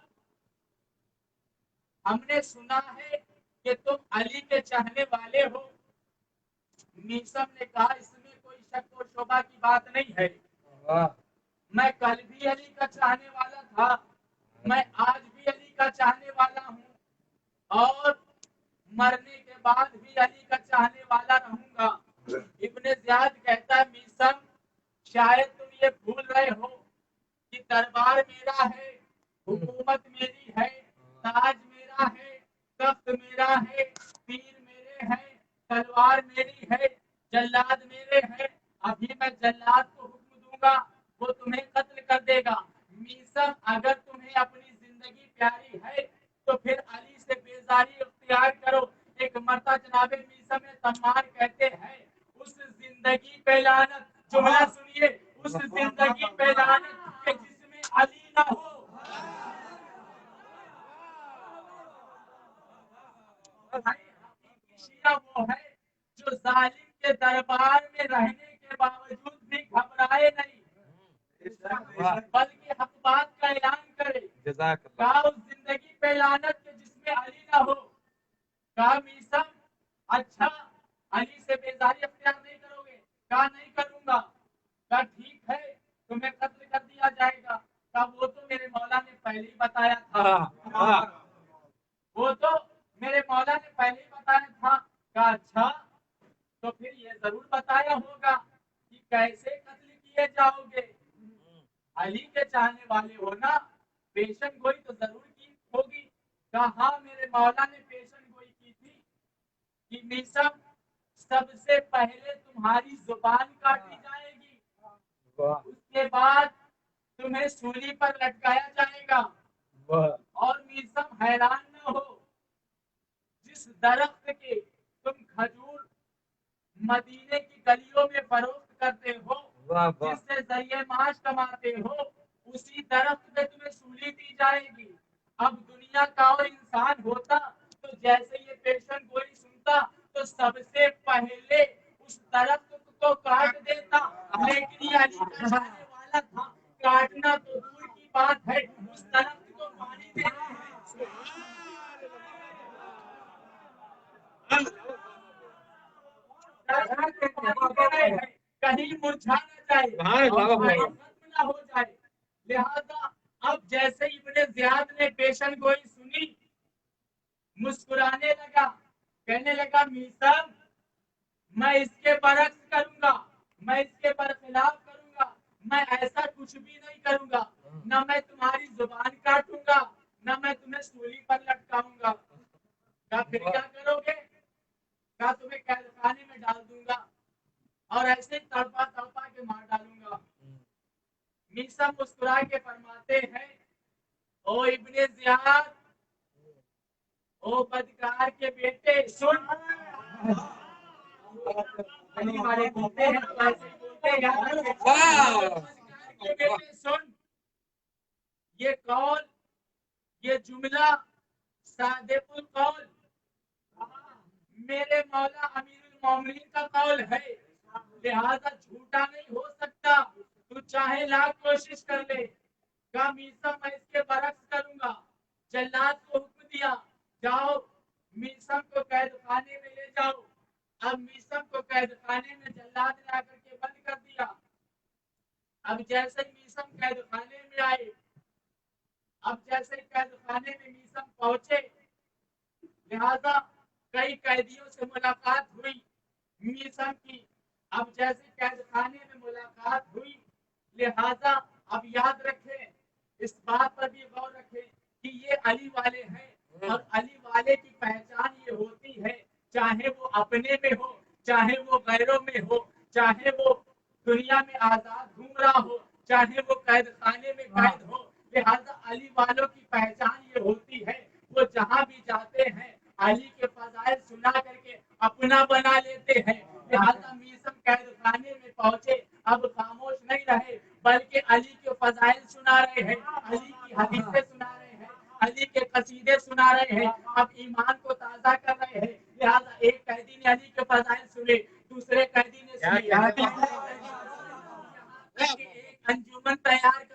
ہم نے سنا ہے کہ تم علی کے چاہنے والے ہو میثم نے کہا اس میں کوئی شک و شبہ کی بات نہیں ہے
واہ
میں کل بھی علی کا چاہنے والا تھا میں آج بھی علی کا چاہنے والا ہوں اور مرنے کے بعد بھی علی کا چاہنے والا رہوں گا ابن زیاد کہتا ہے میثم شاید تم یہ بھول رہے ہو کہ دربار میرا ہے حکومت میری ہے تاج میرا ہے تخت میرا ہے پیر میرے ہیں تلوار میری ہے جلاد میرے ہیں ابھی میں جلاد کو حکم دوں گا وہ تمہیں قتل کر دے گا میثم اگر تمہیں اپنی زندگی پیاری ہے تو پھر علی سے بیزاری اختیار کرو ایک مرتبہ جناب میثم تمار کہتے ہیں اس زندگی پہ لعنت جملہ سنیے اس زندگی پہ لعنت کہ جس میں علی نہ ہو شیعہ وہ ہے جو ظالم کے دربار میں رہنے کے باوجود بھی گھبرائے نہیں بلکہ حق بات کا اعلان کرے
جزاک اللہ
کہا اس زندگی پہ لعنت کے جس میں علی نہ ہو کہا میثم اچھا علی سے بیزاری اختیار نہیں کرو گے کہا نہیں کروں گا کہا ٹھیک ہے تمہیں قتل کر دیا جائے گا کہا وہ تو میرے مولا نے پہلے ہی بتایا تھا وہ تو میرے مولا نے پہلے ہی بتایا تھا کہا اچھا تو پھر یہ ضرور بتایا ہوگا کہ کیسے قتل کیے جاؤ گے علی کے چاہنے والے ہو نا پیشن گوئی تو ضرور کی ہوگی کہا ہاں میرے مولا نے پیشن گوئی کی تھی کہ میثم سب سے پہلے تمہاری زبان کاٹی جائے گی
واہ
اس کے بعد تمہیں سولی پر لٹکایا جائے گا
واہ
اور میثم حیران نہ ہو جس درخت کے تم کھجور مدینے کی گلیوں میں فروخت کرتے ہو
واہ واہ
جس سے ذریعہ معاش کماتے ہو اسی درخت پہ تمہیں سولی دی جائے گی اب دنیا کا اور انسان ہوتا تو جیسے یہ پیشن گوئی سنتا تو سب سے پہلے اس درخت کو کاٹ دیتا لیکن یہ علی کا چاہنے والا تھا کاٹنا تو دور کی بات ہے اس درخت کو پانی دینا ہے کہیں مرجھا نہ جائے ختم نہ ہو جائے لہذا اب جیسے ابن زیاد نے پیشن گوئی سنی مسکرانے لگا کہنے لگا میثم میں اس کے برعکس کروں گا میں اس کے برخلاف کروں گا میں ایسا کچھ بھی نہیں کروں گا نہ میں تمہاری زبان کاٹوں گا نہ میں تمہیں سولی پر لٹکاؤں گا کہا پھر کیا کرو گے کہا تمہیں قید خانے میں ڈال دوں گا اور ایسے تڑپا تڑپا کے مار ڈالوں گا میثم مسکرا کے فرماتے ہیں او ابن زیاد او بدکار کے بیٹے سن علی والے بولتے ہیں تو ایسے ہی بولتے बेटे सुन, ये कौल, ये जुमला सादेपुल कौल मेरे मौला अमीरुल मोमिनीन का कौल है, लिहाजा झूठा नहीं हो सकता। तू चाहे लाख कोशिश कर ले, का मीसम मैं इसके बरक्स करूंगा। जल्लाद को हुक्म दिया, जाओ मीसम को कैद खाने में ले जाओ। अब मीसम को कैद खाने में जल्लाद ला करके बंद कर दिया। अब जैसे मीसम कैद खाने में आए, अब जैसे कैद खाने में मीसम पहुंचे, लिहाजा कई कैदियों से मुलाकात हुई मीसम की। अब जैसे कैद खाने में मुलाकात हुई, लिहाजा अब याद रखें, इस बात पर भी गौर रखें कि ये अली वाले हैं और अली वाले की पहचान ये होती है, चाहे वो अपने में हो, चाहे वो गैरों में हो, चाहे वो दुनिया में आजाद घूम रहा हो, चाहे वो कैद खाने में कैद हो। लिहाजा अली वालों की पहचान ये होती है, वो जहां भी जाते हैं अली के फजाइल सुना करके अपना बना लेते हैं। लिहाजा मीसम कैद खाने में पहुंचे, अब खामोश नहीं रहे, बल्कि अली के फजाइल सुना रहे हैं, अली की हदीसें सुना रहे हैं, अली के कसीदे सुना रहे हैं, अब ईमान को ताजा कर रहे हैं। लिहाजा एक कैदी ने अली के फजाइल सुने, दूसरे कैदी ने सुने, एक अंजुमन तैयार कर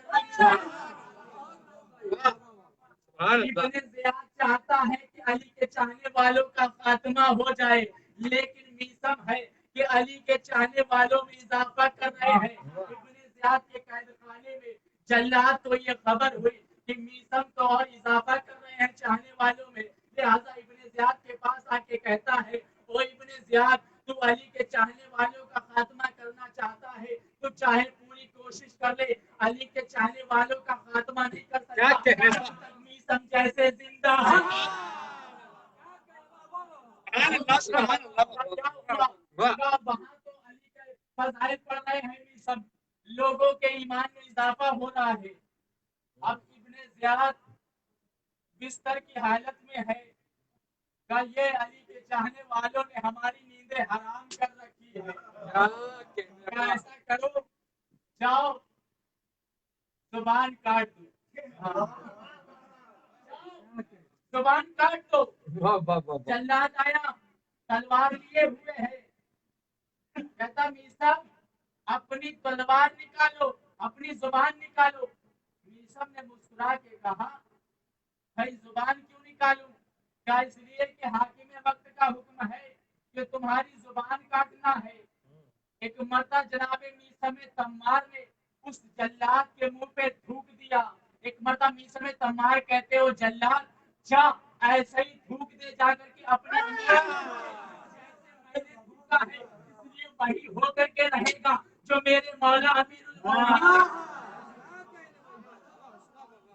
इब्ने ज़ियाद चाहता है कि अली के चाहने वालों का खात्मा हो जाए, लेकिन मीसम है कि अली के चाहने वालों में इजाफा कर रहे हैं। इब्ने ज़ियाद के कैद खाने में जल्लाद तो ये खबर हुई कि मीसम तो और इजाफा कर रहे हैं चाहने वालों में। लिहाजा इब्ने ज़ियाद के पास आके कहता है, ओ इब्ने ज़ियाद, तू अली के चाहने वालों का खात्मा करना चाहता है, तो चाहे पूरी कोशिश कर ले, अली के चाहने वालों का खात्मा नहीं कर सकता। मीसम जैसे जिंदा है। वहाँ तो अली के फजाइल पढ़ रहे हैं मीसम, लोगों के ईमान में इजाफा हो रहा है। अब इब्ने ज़ियाद बिस्तर की हालत में है, का ये अली के चाहने वालों ने हमारी नींदें हराम कर रखी है। क्या ऐसा करो, जाओ जुबान काट दो, जुबान काट दो। जल्लाद आया, तलवार लिए हुए है, कहता मीसम अपनी तलवार निकालो, अपनी जुबान निकालो। मीसम ने मुस्कुरा के कहा, भाई जुबान क्यों निकालूं? क्या इसलिए कि हाकिम वक्त का हुक्म है कि तुम्हारी जुबान काटना है। एक मर्दा जनाबे मीसम तम्मार ने उस जल्लाद के मुंह पे थूक दिया। एक मर्दा मीसम तम्मार कहते हो, जल्लाद जा ऐसे ही थूक दे जाकर के अपने मैंने थूका है, इसलिए वही होकर के रहेगा जो मेरे मौला अमीरुल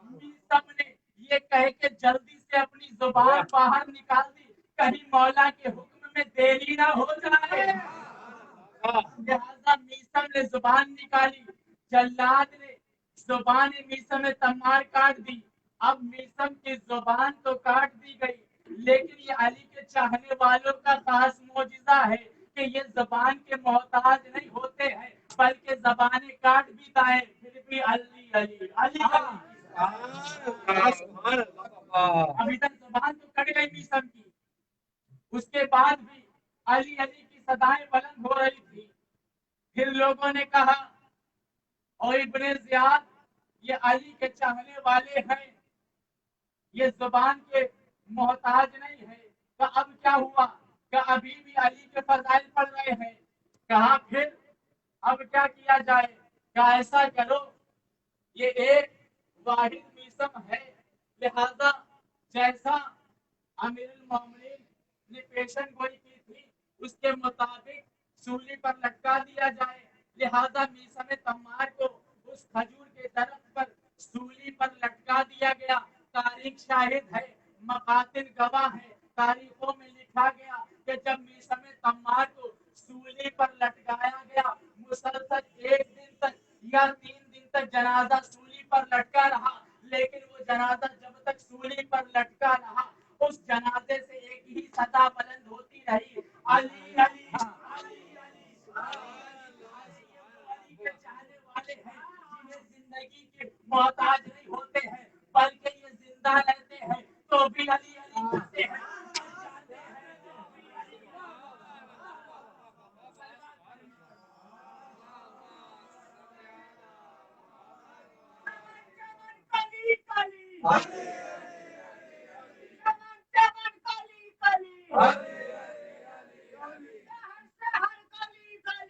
मोमिनीन ने ये कह के जल्दी से अपनी जुबान बाहर निकाल दी, कहीं मौला के हुक्म में देरी ना हो जाए। लिहाजा मीसम ने जुबान निकाली, जल्लाद ने जुबान मीसम में तमार काट दी। अब मीसम की जुबान तो काट दी गई, लेकिन ये अली के चाहने वालों का खास मौजिजा है कि ये जुबान के मोहताज नहीं होते हैं, बल्कि जबानें काट भी दाए फिर भी अली अली अली अभी तक जुबान तो कट गई मीसम की, उसके बाद भी अली अली की सदाएं बुलंद हो रही थी। फिर लोगों ने कहा, और इब्ने ज़ियाद ये अली के चाहने वाले हैं, ये जुबान के मोहताज नहीं है। तो अब क्या हुआ? क्या अभी भी अली के फजाइल पढ़ रहे हैं? कहा फिर अब क्या किया जाए? क्या ऐसा करो, ये एक वाहिद मीसम है, लिहाजा जैसा अमीरुल मोमिनीन ने पेशन गोई की थी उसके मुताबिक सूली पर लटका दिया जाए। लिहाजा मीसम तम्मार को उस खजूर के दरख्त पर सूली पर लटका दिया गया। तारीख शाहिद है, मकातिल गवाह है, तारीखों में लिखा गया कि जब मीसम तम्मार को सूली पर लटकाया गया, मुसलसल एक दिन तक या 3 दिन तक जनाजा सूली पर लटका रहा, लेकिन वो जनाजा जब तक सूली पर लटका रहा, उस जनाजे से एक ही सदा बुलंद होती रही, अली अली
زندگی کے محتاج نہیں ہوتے ہیں بلکہ یہ زندہ رہتے ہیں تو بھی علی علی کرتے ہیں جاتے ہیں تو بھی علی کلی کلی چمن کلی کلی شہر کلی کلی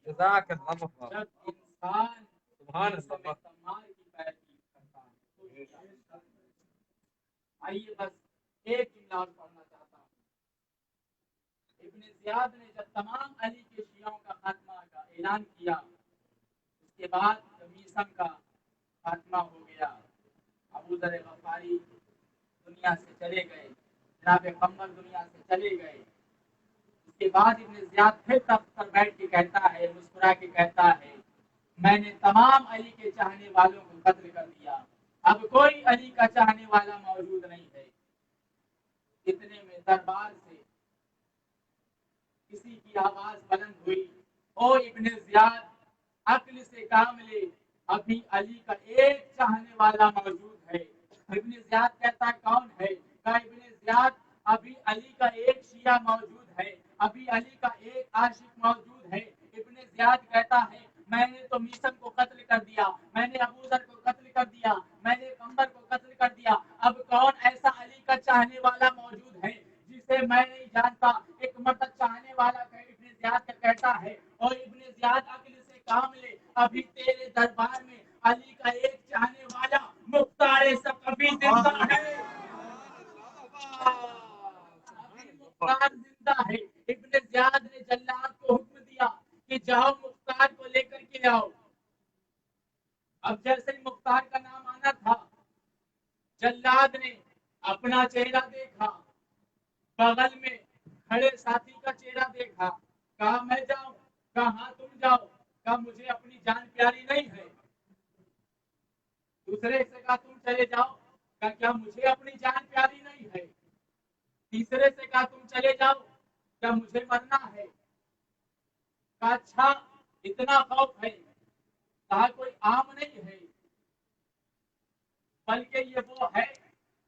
جزاك الله خير.
جب انسان
سبحان الله.
تمام کی پیروی کرتا ہے. آئیے بس ایک املا پڑھنا چاہتا ہوں. ابن زیاد نے جب تمام علی کے شیعوں کا خاتمہ کا اعلان کیا اس کے بعد میثم کا خاتمہ ہو گیا. ابو ذر غفاری دنیا سے چلے گئے, جناب قمر دنیا سے چلے گئے. اس کے بعد ابن زیاد پھر تخت پر بیٹھ کے کہتا ہے, مسکرا کے کہتا ہے, میں نے تمام علی کے چاہنے والوں کو قتل کر دیا, اب کوئی علی کا چاہنے والا موجود نہیں ہے. اتنے میں دربار سے کسی کی آواز بلند ہوئی, او ابن زیاد عقل سے کام لے, ابھی علی کا ایک چاہنے والا موجود ہے. ابن زیاد کہتا ہے کون ہے؟ کہا ابن زیاد ابھی علی کا ایک شیعہ موجود ہے, ابھی علی کا ایک عاشق موجود ہے. ابن زیاد کہتا ہے میں نے تو میثم کو قتل کر دیا, میں نے ابو ذر کو قتل کر دیا, میں نے قمر کو قتل کر دیا, اب کون ایسا علی کا چاہنے والا موجود ہے جسے میں نہیں جانتا. ایک مرتبہ چاہنے والا ابن زیاد کا کہتا ہے, اور ابن زیاد عقل سے کام لے, ابھی تیرے دربار میں علی کا ایک چاہنے والا مختار ثقفی زندہ ہے, ابھی مختار زندہ ہے. ابن زیاد نے جلاد کو حکم دیا کہ جاؤ مختار کو لے کر کے آؤ. اب جیسے ہی مختار کا نام آنا تھا, جلاد نے اپنا چہرہ دیکھا, بغل میں کھڑے ساتھی کا چہرہ دیکھا, کہا میں جاؤں, کہا ہاں تم جاؤ, کہا مجھے اپنی جان پیاری نہیں ہے. دوسرے سے کہا تم چلے جاؤ, کہا کیا مجھے اپنی جان پیاری نہیں ہے. تیسرے سے کہا تم چلے جاؤ, کیا مجھے مرنا ہے. کہا اچھا اتنا خوف ہے, کہا کوئی عام نہیں ہے بلکہ یہ وہ ہے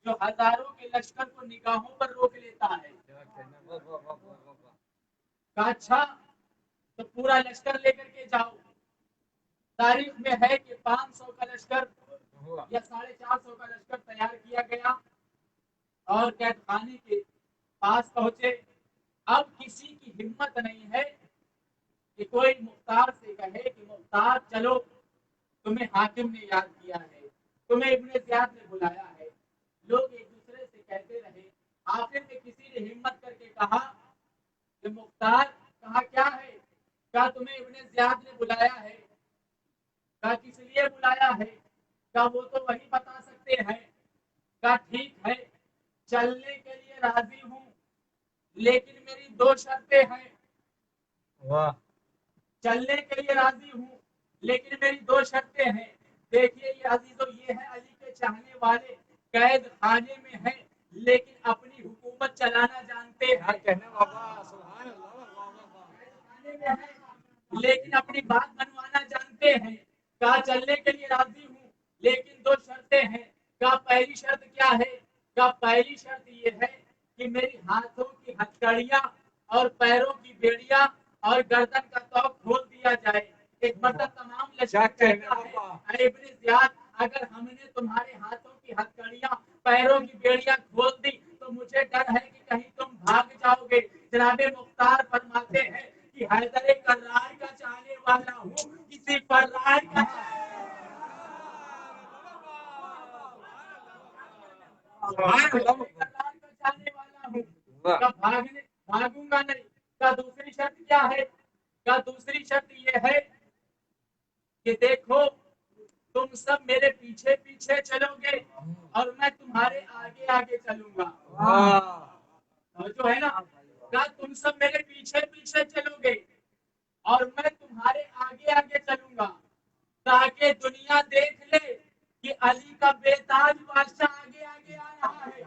جو ہزاروں کے لشکر کو نگاہوں پر روک لیتا ہے. کہا اچھا تو پورا لشکر لے کر کے جاؤ. تاریخ میں ہے کہ 500 کا لشکر یا 450 کا لشکر تیار کیا گیا اور قید خانے کے پاس پہنچے. اب کسی کی ہمت نہیں ہے کہ کوئی مختار سے کہے کہ مختار چلو, تمہیں حاکم نے یاد کیا ہے, تمہیں ابن زیاد نے بلایا ہے. لوگ ایک دوسرے سے کہتے رہے, آخر میں کسی نے ہمت کر کے کہا کہ مختار کہا کیا ہے, کہا تمہیں ابن زیاد نے بلایا ہے. کہا کس لیے بلایا ہے, کہا وہ تو وہی بتا سکتے ہیں. کہا ٹھیک ہے چلنے کے لیے راضی ہوں لیکن میری 2 شرطیں ہیں.
واہ,
چلنے کے لیے راضی ہوں لیکن میری 2 شرطیں ہیں. دیکھیے یہ عزیزو, یہ ہے علی کے چاہنے والے قید خانے میں ہیں لیکن اپنی حکومت چلانا جانتے ہیں.
کہنے بابا سبحان اللہ.
لیکن اپنی بات منوانا جانتے ہیں. کہا چلنے کے لیے راضی ہوں لیکن 2 شرطیں ہیں. کہا پہلی شرط کیا ہے, کہا پہلی شرط یہ ہے کہ میری ہاتھوں کی ہتھکڑیاں اور پیروں کی بیڑیاں اور گردن کا توق کھول دیا جائے. ایک مرتبہ تمام لشکر کہتا ہے اے ابن زیاد اگر ہم نے تمہارے ہاتھوں کی ہتھکڑیاں پیروں کی بیڑیاں کھول دی تو مجھے ڈر ہے کہ کہیں تم بھاگ جاؤ گے. جناب مختار فرماتے ہیں کہ حیدر کرار کا چاہنے والا ہوں, کسی فرار کا چاہنے والا ہوں, بھاگوں گا نہیں. کا دوسری شرط کیا ہے, کا دوسری شرط یہ ہے کہ دیکھو تم سب میرے پیچھے پیچھے چلو گے اور میں تمہارے آگے آگے چلوں گا. جو ہے نا, कहा तुम सब मेरे पीछे पीछे चलोगे और मैं तुम्हारे आगे आगे चलूंगा ताकि दुनिया देख ले कि अली का बेताज बादशाह आगे आगे आ रहा है।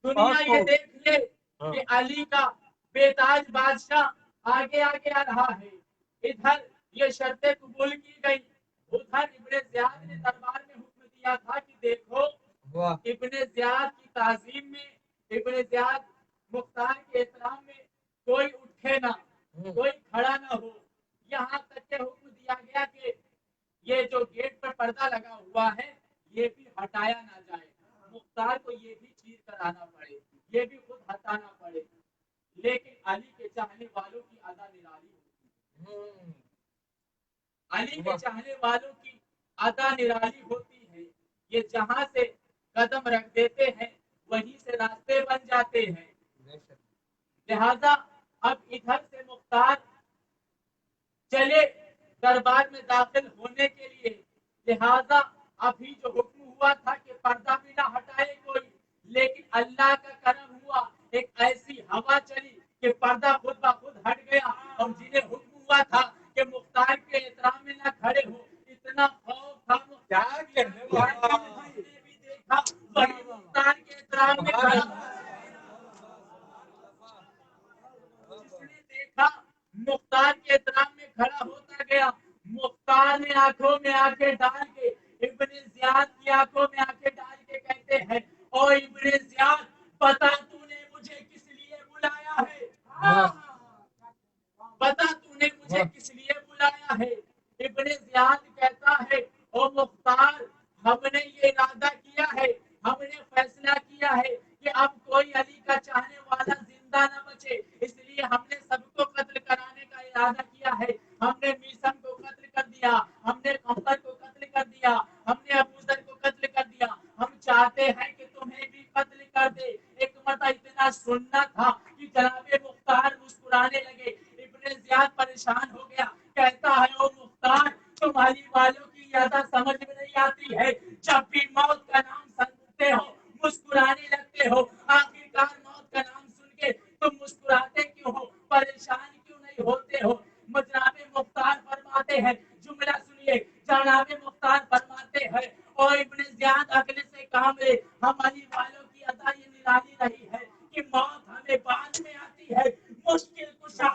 दुनिया ये देख ले कि अली का बेताज बादशाह आगे आगे आ रहा है। इधर ये शर्तें कबूल की गई, उधर इब्ने ज़ियाद ने दरबार में हुक्म दिया था कि देखो इब्ने ज़ियाद की ताज़ीम में, इब्ने ज़ियाद मुख्तार के एहतराम में कोई उठे ना, कोई खड़ा ना हो। यहाँ तक के हुक्म दिया गया कि ये जो गेट पर पर्दा लगा हुआ है ये भी हटाया ना जाए, मुख्तार को ये भी चीर कराना पड़े, ये भी खुद हटाना पड़े। लेकिन अली के चाहने वालों की अदा निराली होती है, अली के चाहने वालों की अदा निराली होती है। ये जहां से कदम रख देते हैं वहीं से रास्ते बन जाते हैं। लिहाजा अब इधर से मुख्तार चले दरबार में दाखिल होने के लिए, लिहाजा अभी जो हुक्म हुआ था कि पर्दा भी ना हटाए कोई, लेकिन अल्लाह का करम हुआ एक ऐसी हवा चली कि पर्दा खुद ब खुद हट गया और जिन्हें हुक्म हुआ था कि मुख्तार के एहतराम में ना खड़े हो, इतना खौफ था मुख्तार के भी देखा वही मुख्तार के एहतराम में खड़ा, जिसने देखा मुख्तार के एहतराम में खड़ा होता गया। मुख्तार ने आंखों में आंखें डाल के इब्ने ज़ियाद की आंखों में आंखें डाल के कहते हैं, ओ इब्ने ज़ियाद बता तूने मुझे किस लिए बुलाया है, बता तूने मुझे किस लिए बुलाया है। इब्ने ज़ियाद कहता है, ओ मुख्तार हमने ये इरादा किया है, हमने फैसला किया है कि अब कोई अली का चाहने वाला जिंदा न बचे, इसलिए हमने सबको कत्ल कराने का इरादा किया है। हमने मीसम को कत्ल कर दिया, हमने कौसर को कत्ल कर दिया, हमने अबूजर को कत्ल कर दिया, हम चाहते हैं कि तुम्हें भी कत्ल कर दे। एक मरतबा इतना सुनना था कि जनाबे मुख्तार मुस्कुराने लगे। इब्ने ज़ियाद परेशान हो गया, कहता है ओ मुख्तार तुम्हारी वालों की यादा समझ में नहीं आती है, जब भी मौत का नाम सुनते हो मुस्कुराने लगते हो, आखिरकार मौत का नाम सुन के तुम मुस्कुराते क्यों हो, परेशान क्यों नहीं होते हो। जनाबे मुख्तार फरमाते हैं, जुमला सुनिए, जनाबे मुख्तार फरमाते हैं, ओ इब्ने ज़ियाद अगले से काम ले, हम अली वालों की अदा ये निराली रही है कि मौत हमें बाद में आती है, मुश्किल कुशा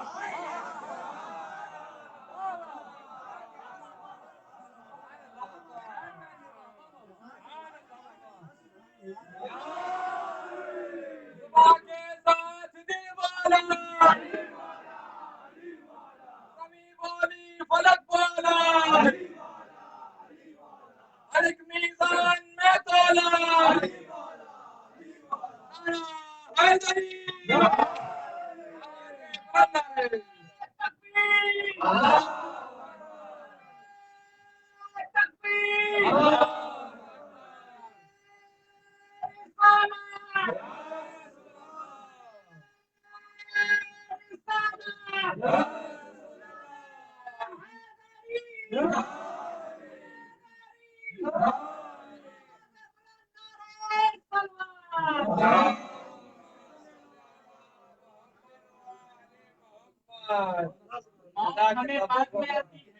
हमें बाद में आती है,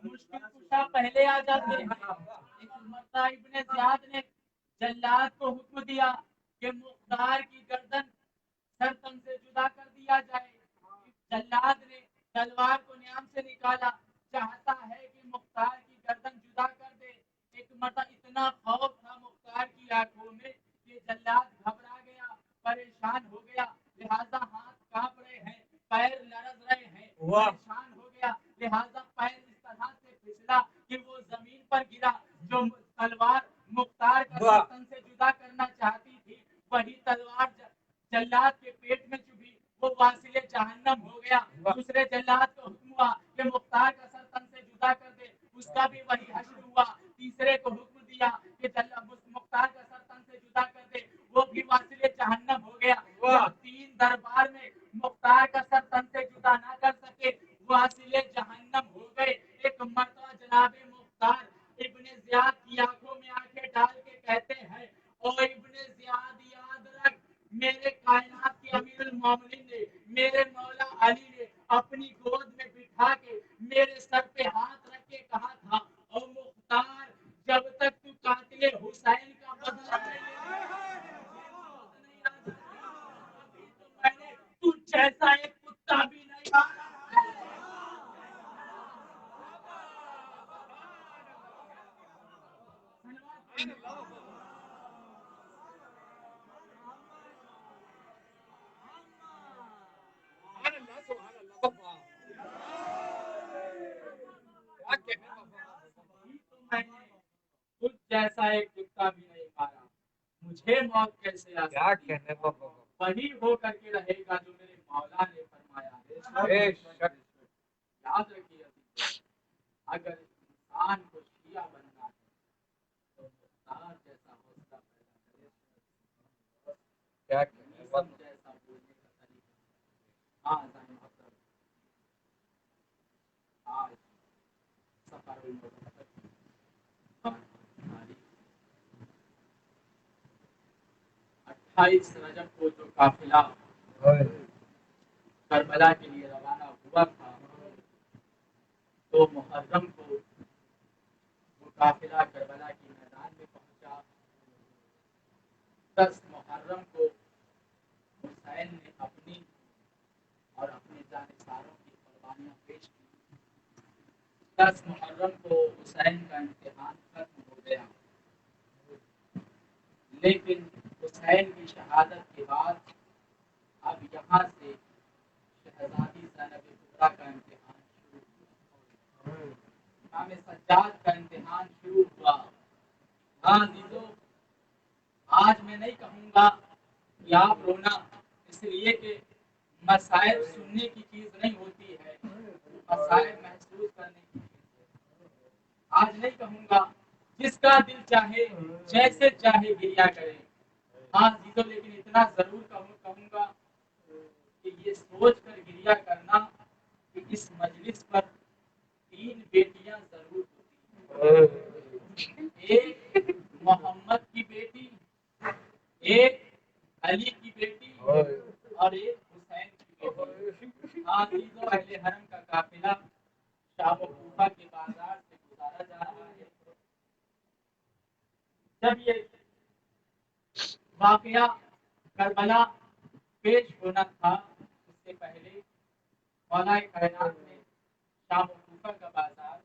मुश्किल कुशा पहले आ जाते हैं। एक मरतबा इब्ने ज़ियाद ने जल्लाद को हुक्म दिया कि मुख्तार की गर्दन सरतम से जुदा कर दिया जाए। जल्लाद ने तलवार को न्याम से निकाला, चाहता है कि मुख्तार की गर्दन जुदा कर दे। एक मरतबा इतना खौफ था मुख्तार की आंखों में कि जल्लाद घबरा गया, परेशान हो गया, लिहाजा हाथ कांप रहे हैं, पैर लरज रहे हैं, परेशान हो गया, लिहाजा पैर इस तरह से फिसला कि वो जमीन पर गिरा। जो तलवार मुख्तार का गर्दन से जुदा करना चाहती थी वही तलवार जल्लाद के पेट में चुभी, वो वासिले जहन्नम हो गया। दूसरे जल्लाद को हुक्म हुआ कि मुख्तार का सर तन से जुदा कर दे, उसका भी वही हश्र हुआ। तीसरे को हुक्म दिया कि मुख्तार का सर तन से जुदा कर दे, वो भी वासिले जहन्नम हो गया। जब तीन दरबार में मुख्तार का सर तन से जुदा ना कर सके, वासिले जहन्नम हो गए। एक मरतबा जनाबे मुख्तार इब्ने ज़ियाद की आंखों में आंखें डाल के कहते हैं, ओ इब्ने ज़ियाद याद रख मेरे मोमिनीन ने, मेरे मौला अली ने अपनी गोद में बिठा के मेरे सर पे हाथ रख के कहा था, ओ मुख्तार, जब तक तू कातिले हुसैन का बदला नहीं अभी तो मैंने तू जैसा एक कुत्ता भी नहीं मारा।
सुभान अल्लाह बाबा। क्या कहने बाबा।
अभी तो मैंने तुझ जैसा एक कुत्ता भी नहीं मारा, मुझे मौत कैसे आ
क्या
सकती है?
कहने बाबा।
वही हो करके रहेगा जो मेरे मौला ने फरमाया।
बेशक।
याद रखिए, अगर इंसान को शिया बनना है तो मुख्तार जैसा हौसला पैदा करे,
क्या कहने
सब
बाबा।
जैसा बोलने का तरीका। हाँ जाहिर मतलब आज सफर अट्ठाईस रजब को जो काफिला करबला के लिए रवाना हुआ था, तो मुहर्रम को वो काफिला करबला के मैदान में पहुंचा। 10 मुहर्रम को हुसैन ने अपनी और अपने जानिसारों की कुर्बानियां पेश की। 10 मुहर्रम को हुसैन का इम्तिहान खत्म हो गया, लेकिन हुसैन की शहादत के बाद अब यहाँ से शहजादी ज़ैनब कुबरा का इम्तिहान शुरू हुआ। इमाम सज्जाद का इम्तिहान शुरू हुआ। हाँ अज़ीज़ों, आज मैं नहीं कहूँगा कि आप रोना, इसलिए कि मसाइब सुनने की चीज नहीं होती है, मसाइब महसूस करने की चीज है। आज नहीं कहूँगा, जिसका दिल चाहे जैसे चाहे गिरिया करे। हाँ अज़ीज़ों, लेकिन इतना जरूर कहूँगा कि ये सोच कर गिरिया करना कि इस मजलिस पर 3 बेटियां जरूर होती हैं। एक मोहम्मद की बेटी, एक अली की बेटी और एक हुसैन की बेटी। हाँ अज़ीज़ों, अहले हरम का काफिला शाम व कूफा के बाजार से गुजारा जा रहा है। जब ये वाकया करबला पेश होना था, उससे पहले मौला कायनात ने शाम व कूफा का बाजार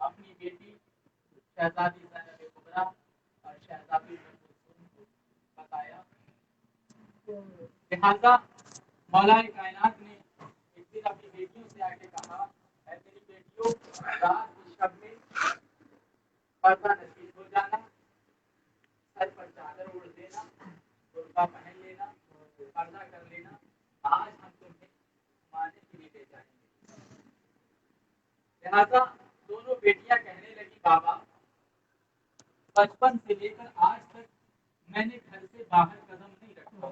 अपनी बेटी शहजादी ज़ैनब कुबरा और शहजादी उम्म कुलसूम को बताया। लिहाजा मौला कायनात ने एक दिन अपनी बेटियों से आके कहा, ऐ मेरी बेटियों, रात की शब में पर्दा नसीब हो जाना, सर पर चादर ओढ़ लेना, बुर्का पहन लेना, पर्दा कर लेना, आज हम तुम्हें घुमाने के लिए ले जाएंगे। लिहाजा दोनों बेटियां कहने लगी, बाबा बचपन से लेकर आज तक मैंने घर से बाहर कदम नहीं रखा।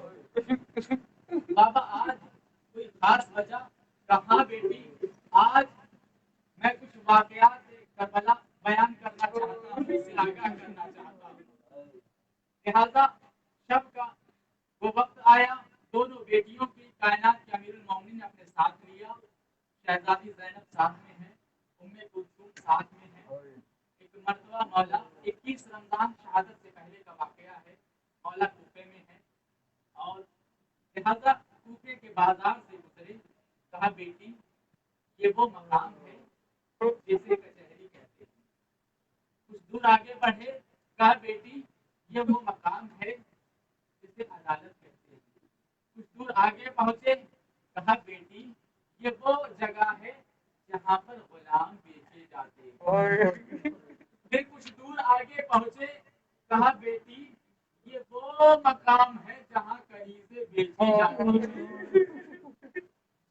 बाबा आज कोई खास वजह? कहाँ बेटी, आज मैं कुछ वाकयात करबला बयान करना चाहता हूँ, इससे आगाह करना चाहता हूँ। लिहाजा शब का वो वक्त आया, दोनों बेटियों की कायनात के अमीरुल मोमिनीन ने अपने साथ लिया। शहजादी ज़ैनब साथ में है, उम्मे कुलसूम साथ में है। एक मर्तबा मौला 21 रमजान शहादत से पहले का वाकया है, मौला कूफे में है और लिहाजा कूफे के बाजार से गुजरे। कहा, बेटी ये वो मकाम है जिसे कचहरी कहते हैं। कुछ दूर आगे बढ़े, कहा, बेटी ये वो मकाम है जिसे अदालत कहते हैं। कुछ दूर आगे पहुंचे, कहा, बेटी ये वो जगह है जहाँ पर गुलाम बेचे जाते हैं। फिर कुछ दूर आगे पहुंचे, कहा, बेटी ये वो मकाम है जहाँ कनीज़ें बेची जाती हैं,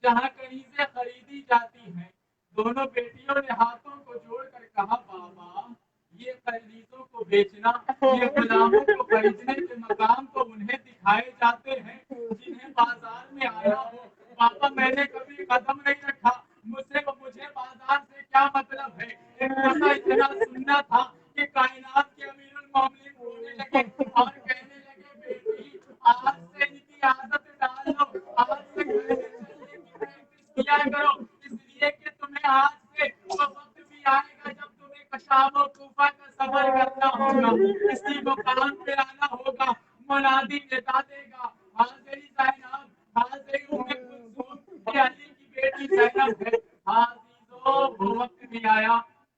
जहाँ कनीज़ें खरीदी जाती हैं। दोनों बेटियों ने हाथों को जोड़कर कहा, बाबा ये कनीज़ों को बेचना, ये गुलामों को खरीदने के मकाम तो उन्हें दिखाए जाते हैं जिन्हें बाजार में आया हो। बाबा मैंने कभी कदम नहीं रखा, मुझे बाजार से क्या मतलब है। एक दफा इतना सुनना था कि कायनात के अमीरुल मोमिनीन रोने लगे और कहने लगे, बेटी आज से इनकी आदत इसी मुकाम पे आना होगा। मुनादी निदा देगा, हाज़िरी ज़ैनब, हाज़िरी उम्मे कुलसूम, ये अली की बेटी ज़ैनब है। हाज़िरों, वो वक्त भी आया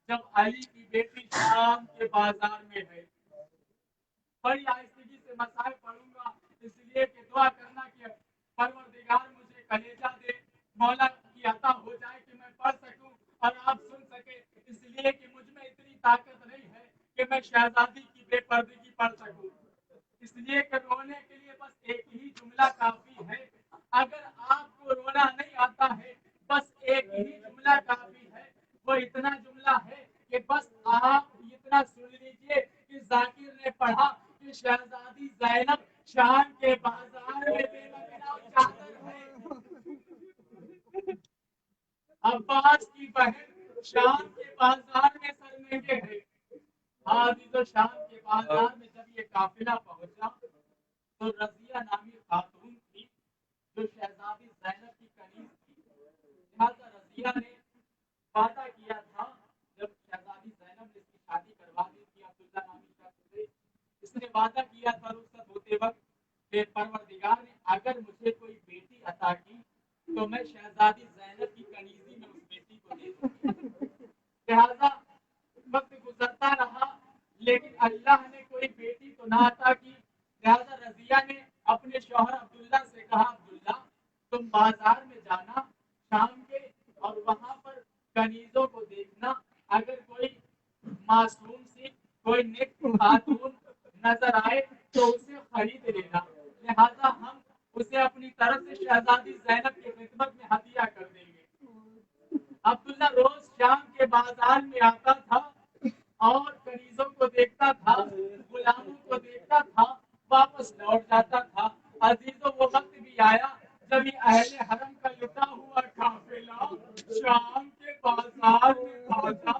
जब अली की बेटी शाम के बाजार में है। बड़ी आहिस्तगी से मसाइल पढ़ूंगा, इसलिए कि दुआ करना कि परवरदिगार मुझे कलेजा दे, मौला की अता हो जाए कि मैं पढ़ सकूं और आप सुन सके, इसलिए कि मुझ में इतनी ताकत नहीं है कि मैं शहजादी की बेपर्दगी पढ़ सकूं। इसलिए कि रोने के लिए बस एक ही जुमला काफी है। अगर आपको रोना नहीं आता है, बस एक ही जुमला काफी है। वो इतना जुमला है कि बस आप इतना सुन लीजिए कि जाकिर ने पढ़ा कि शहजादी ज़ैनब शाम के बाजार में बेनकाब चादर है। अब्बास की बहन शाम के बाजार में सरनेगे है। हाजिर शाम के बाजार में जब ये काफिला पहुंचा तो रजिया नामी खातून थी जो शहजादी ज़ैनब की कनीज थी। लिहाजा रजिया ने वादा किया था, जब शहजादी ज़ैनब ने इसकी शादी करवा दी थी अब्दुल्ला नामी शख्स से, इसने वादा किया था रुखसत होते वक्त कि परवरदिगार ने अगर मुझे कोई बेटी अता की तो मैं शहजादी ज़ैनब की कनीजी में उस बेटी को दे दूंगी। लिहाजा वक्त गुजरता रहा, लेकिन अल्लाह ने कोई बेटी तो ना अता की। लिहाजा रजिया ने अपने शौहर अब्दुल्ला से कहा, अब्दुल्ला तुम बाजार में जाना शाम के और वहां पर कनीजों को देखना, अगर कोई मासूम सी कोई नेक खातून नजर आए तो उसे खरीद लेना। लिहाजा हम उसे अपनी तरफ से शहजादी ज़ैनब की खिदमत में हदिया कर देंगे। अब्दुल्ला रोज शाम के बाजार में आता था और कनीजों को देखता था, गुलामों को देखता था, वापस लौट जाता था। अजीजों, वो वक्त भी आया जब ये अहले हरम का लुटा हुआ काफिला शाम के बाजार में पहुंचा।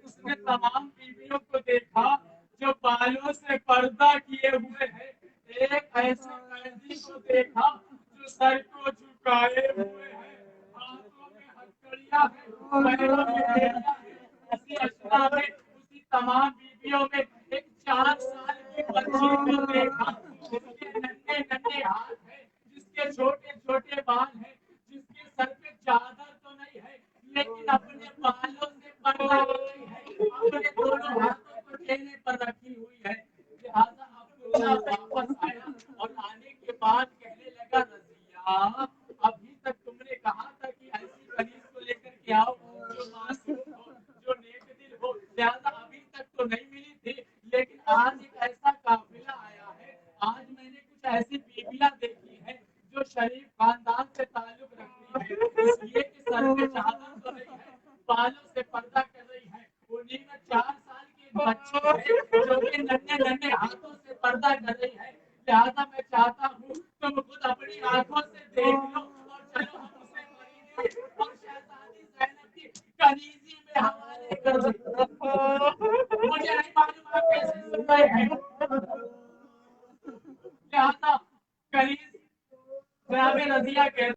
उसने तमाम बीवियों को देखा जो बालों से पर्दा किए हुए हैं। एक ऐसे कैदी को देखा जो सर को झुकाए हुए है, हाथों में हथकड़ियां है, पैरों में बेड़ियां है। उसी अश्रा में, उसी तमाम बीवियों में एक 4 साल की बच्ची को देखा जिसके नन्हे नन्हे हाथ है, जिसके छोटे छोटे बाल है, जिसके सर पे चादर तो नहीं है लेकिन अपने बालों से पर्दा नहीं है, अपने दोनों हाथों को चेहरे पर रखी हुई है। लिहाजा अब्दुल्ला वापस आया और आने के बाद कहने लगा, रजिया अभी तक तुमने कहा था कि ऐसी कनीज को लेकर के आओ जो मासूम हो, जो नेक दिल हो, लिहाजा अभी तक तो नहीं मिली थी, लेकिन आज एक ऐसा काफिला आया है, आज मैंने कुछ ऐसी बीवियां देखी हैं जो शरीफ खानदान से ताल्लुक रखती है, इसलिए कि सर पे चादर तो नहीं है, बालों से पर्दा कर रही है। उन्हीं में 4 साल की एक बच्ची है जो कि नन्हे नन्हे हाथों से पर्दा कर रही है। लिहाजा मैं चाहता हूँ तुम खुद अपनी आंखों से देख लो और चलो हम उसे खरीदें और शहजादी ज़ैनब की कनीजी में हवाले कर दें। मुझे नहीं मालूम आप कैसे सुन रहे हैं। लिहाजा कनीज जनाब रजिया कहते